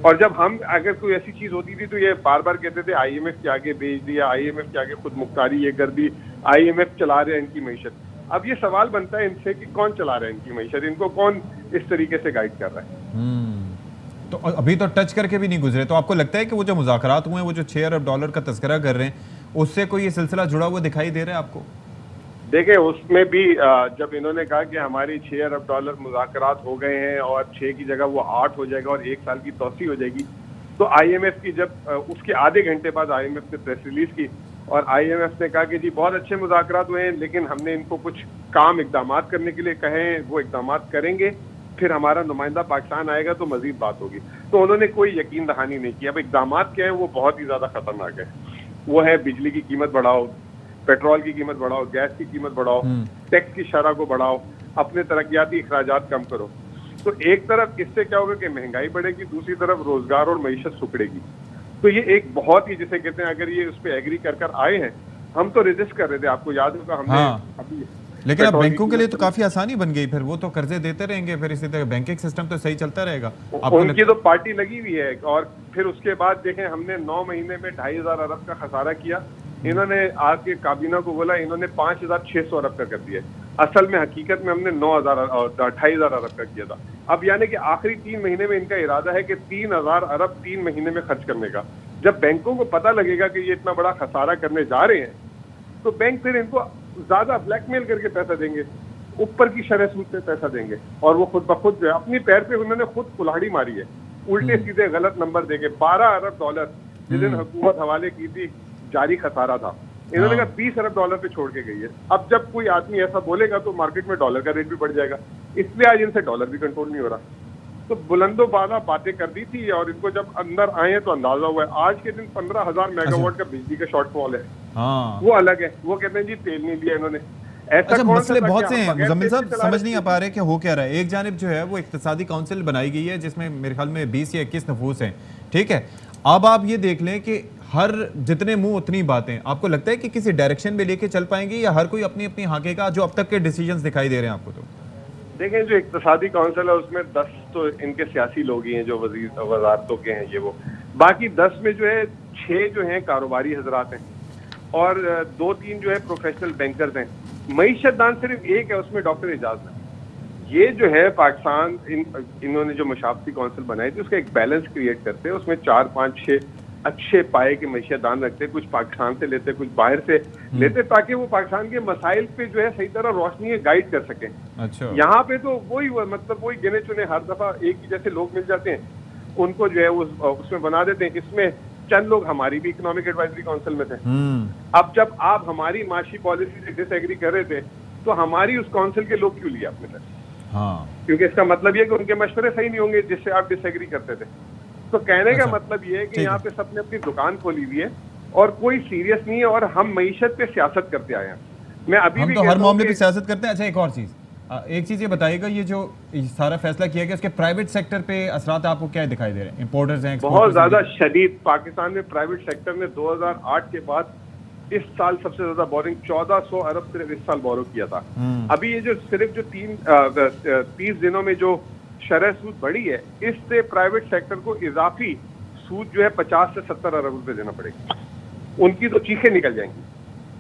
और जब हम अगर कोई ऐसी चीज होती थी तो ये बार बार कहते थे IMF के आगे भेज दिया, IMF के आगे खुद मुख्तारी ये कर दी, IMF चला रहे हैं इनकी मईशत। अब ये सवाल बनता है इनसे कि कौन चला रहा है इनकी मईशत, इनको कौन इस तरीके से गाइड कर रहा है। तो अभी तो टच करके भी नहीं गुजरे, तो आपको लगता है कि वो जो मुज़ाकरात हुए हैं, वो जो $6 अरब का तस्करा कर रहे हैं, उससे कोई ये सिलसिला जुड़ा हुआ दिखाई दे रहा है आपको? देखिए, उसमें भी जब इन्होंने कहा कि हमारी $6 अरब मुज़ाकरात हो गए हैं और 6 की जगह वो 8 हो जाएगा और 1 साल की तोसी हो जाएगी, तो IMF की जब उसके आधे घंटे बाद IMF ने प्रेस रिलीज की और IMF ने कहा कि जी बहुत अच्छे मुज़ाकरात हुए हैं, लेकिन हमने इनको कुछ काम इकदाम करने के लिए कहे हैं, वो इकदाम करेंगे, फिर हमारा नुमाइंदा पाकिस्तान आएगा तो मजीद बात होगी। तो उन्होंने कोई यकीन दहानी नहीं की। अब इकदाम क्या है, वो बहुत ही ज़्यादा खतरनाक है। वो है बिजली की कीमत बढ़ाओ, पेट्रोल की कीमत बढ़ाओ, गैस की कीमत बढ़ाओ, टैक्स की शरह को बढ़ाओ, अपने तरक्याती अखराजात कम करो। तो एक तरफ इससे क्या होगा कि महंगाई बढ़ेगी, दूसरी तरफ रोजगार और मईशत सुकड़ेगी। तो ये एक बहुत ही, जिसे कहते हैं, अगर ये उस पर एग्री कर आए हैं, हम तो रेजिस्ट कर रहे थे, आपको याद होगा हमने अभी, लेकिन अब बैंकों के लिए तो काफी आसानी बन गई, फिर वो तो कर्जे देते रहेंगे, फिर इसी तरह बैंकिंग सिस्टम तो सही चलता रहेगा। उनकी तो पार्टी लगी हुई है। और फिर उसके बाद देखें, हमने 9 महीने में 2500 अरब का खसारा किया। इन्होंने आज के काबीना को बोला, इन्होंने 5600 अरब का कर दिया। असल में हकीकत में हमने 28,000 अरब का किया था। अब यानी कि आखिरी 3 महीने में इनका इरादा है कि 3000 अरब 3 महीने में खर्च करने का। जब बैंकों को पता लगेगा कि ये इतना बड़ा खसारा करने जा रहे हैं, तो बैंक फिर इनको ज्यादा ब्लैकमेल करके पैसा देंगे, ऊपर की शरह सूद पे पैसा देंगे, और वो खुद ब खुद जो है अपनी पैर पे उन्होंने खुद कुल्हाड़ी मारी है, उल्टे सीधे गलत नंबर देके। $12 अरब जिस दिन हुकूमत हवाले की थी, जारी खसारा था, इन्होंने कहा $20 अरब पे छोड़ के गई है। अब जब कोई आदमी ऐसा बोलेगा तो मार्केट में डॉलर का रेट भी बढ़ जाएगा, इसलिए आज इनसे डॉलर भी कंट्रोल नहीं हो रहा। तो बुलंदो बाला बातें कर दी थी, और इनको जब अंदर आए हैं तो अंदाजा हुआ है। आज के दिन 15,000 मेगावाट का बिजली का शॉर्टफॉल है। वो अलग है, वो कहते हैं जी तेल नहीं दिया इन्होंने। अच्छा, मसले बहुत से हैं मुजम्मिल साहब, समझ नहीं आ पा रहे कि हो क्या रहा है। एक जानिब जो है वो इक्तिसादी काउंसिल बनाई गई है, जिसमें मेरे ख्याल में 20 या 21 नफूस हैं, ठीक है। अब आप ये देख लें कि हर जितने मुंह उतनी बातें। आपको लगता है कि किसी डायरेक्शन में लेके चल पाएंगे, या हर कोई अपनी अपनी हाकेगा, जो अब तक के डिसीजंस दिखाई दे रहे हैं आपको? तो देखें, जो इक्तिसादी काउंसिल है उसमें 10 तो इनके सियासी लोग ही हैं जो वजारतों के हैं, ये वो। बाकी 10 में जो है 6 जो हैं कारोबारी हजरात हैं, और 2-3 जो है प्रोफेशनल बैंकर्स हैं। मईशतदान सिर्फ एक है, उसमें डॉक्टर एजाज है। ये जो है पाकिस्तान, इन्होंने जो मशावती काउंसिल बनाई थी, उसका एक बैलेंस क्रिएट करते हैं। उसमें 4, 5, 6 अच्छे पाए के मईशतदान रखते, कुछ पाकिस्तान से लेते, कुछ बाहर से लेते, ताकि वो पाकिस्तान के मसाइल पे जो है सही तरह रोशनी गाइड कर सकें। अच्छा, यहाँ पे तो वही मतलब वही गिने चुने हर दफा एक ही जैसे लोग मिल जाते हैं, उनको जो है उसमें बना देते हैं। इसमें चंद लोग हमारी भी इकोनॉमिक एडवाइजरी काउंसिल में थे। अब जब आप हमारी माशी पॉलिसी से डिसएग्री कर रहे थे, तो हमारी उस काउंसिल के लोग क्यों लिए आपने? क्योंकि इसका मतलब ये कि उनके मशवरे सही नहीं होंगे जिससे आप डिसएग्री करते थे। तो कहने का मतलब ये है कि यहाँ पे सबने अपनी दुकान खोली हुई है और कोई सीरियस नहीं है, और हम मईशत पे सियासत करते आए हैं। मैं अभी हम भी तो हर मामले पे सियासत करते हैं। अच्छा, एक और चीज, एक चीज ये बताइएगा, ये जो सारा फैसला किया गया, उसके प्राइवेट सेक्टर पे असरात आपको क्या दिखाई दे रहे हैं? इंपोर्टर्स हैं, बहुत ज्यादा शदीद। पाकिस्तान में प्राइवेट सेक्टर ने 2008 के बाद इस साल सबसे ज्यादा बोरिंग 1400 अरब सिर्फ इस साल बोरो किया था। अभी ये जो सिर्फ जो 30 दिनों में जो शरह सूद बढ़ी है, इससे प्राइवेट सेक्टर को इजाफी सूद जो है 50 से 70 अरब रुपए देना पड़ेगा। उनकी तो चीखें निकल जाएंगी।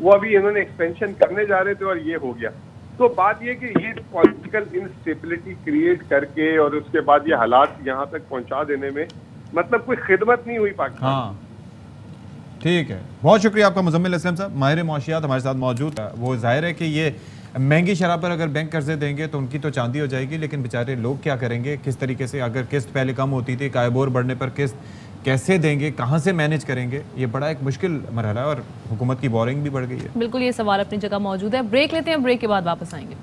वो अभी इन्होंने एक्सपेंशन करने जा रहे थे और ये हो गया। तो बात ये कि ये पॉलिटिकल इंस्टेबिलिटी क्रिएट करके और उसके बाद ये हालात यहाँ तक पहुंचा देने में मतलब कोई खिदमत नहीं हुई पाकिस्तान। ठीक है, बहुत शुक्रिया आपका मुजम्मिल असलम साहब, माहिर मुआशियात हमारे साथ मौजूद है। वो जाहिर है कि ये महंगी शराब पर अगर बैंक कर्जे देंगे तो उनकी तो चांदी हो जाएगी, लेकिन बेचारे लोग क्या करेंगे? किस तरीके से, अगर किस्त पहले कम होती थी, कायबोर बढ़ने पर किस्त कैसे देंगे, कहाँ से मैनेज करेंगे? ये बड़ा एक मुश्किल मरहला है और हुकूमत की बोरिंग भी बढ़ गई है। बिल्कुल, ये सवाल अपनी जगह मौजूद है। ब्रेक लेते हैं, ब्रेक के बाद वापस आएंगे।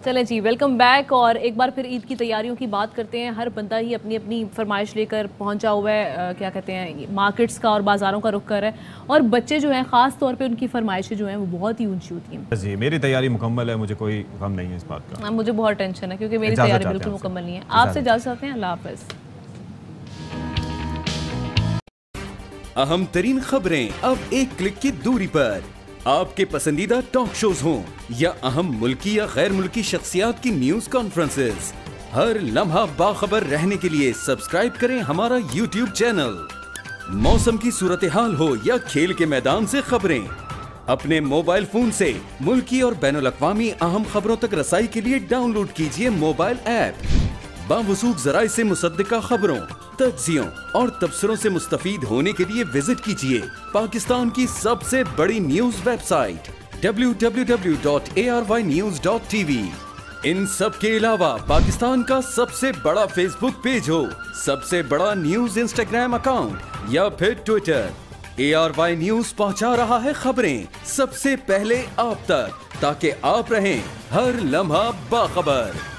चलें जी, वेलकम बैक। और एक बार फिर ईद की तैयारियों की बात करते हैं। हर बंदा ही अपनी अपनी फरमाइश लेकर पहुंचा हुआ है, क्या कहते हैं, मार्केट्स का और बाज़ारों का रुख कर है। और बच्चे जो हैं, ख़ास तौर पे उनकी फरमाइशें जो हैं वो बहुत ही ऊंची होती हैं। जी, मेरी तैयारी मुकम्मल है, मुझे कोई गम नहीं है इस बात का। मुझे बहुत टेंशन है क्योंकि मेरी तैयारी बिल्कुल मुकम्मल नहीं है। आपसे इजाज़त चाहते हैं, अल्लाह हाफ़िज़। अहम तरीन खबरें अब एक क्लिक की दूरी पर। आपके पसंदीदा टॉक शोज हों या अहम मुल्की या गैर मुल्की शख्सियात की न्यूज कॉन्फ्रेंसेस, हर लम्हा बाखबर रहने के लिए सब्सक्राइब करें हमारा YouTube चैनल। मौसम की सूरत हाल हो या खेल के मैदान से खबरें, अपने मोबाइल फोन से मुल्की और बैनुल-अक़वामी अहम खबरों तक रसाई के लिए डाउनलोड कीजिए मोबाइल ऐप। बावसूख ज़राए से मुसद्दिका खबरों, तज्ज़ियों और तबसरों से मुस्तफ़ीद होने के लिए विजिट कीजिए पाकिस्तान की सबसे बड़ी न्यूज़ वेबसाइट www.arYnews.tv। इन सब के अलावा पाकिस्तान का सबसे बड़ा फेसबुक पेज हो, सबसे बड़ा न्यूज़ इंस्टाग्राम अकाउंट या फिर ट्विटर, ARY न्यूज़ पहुंचा रहा है खबरें सबसे पहले आप तक, ताकि आप रहें हर लम्हा बाखबर।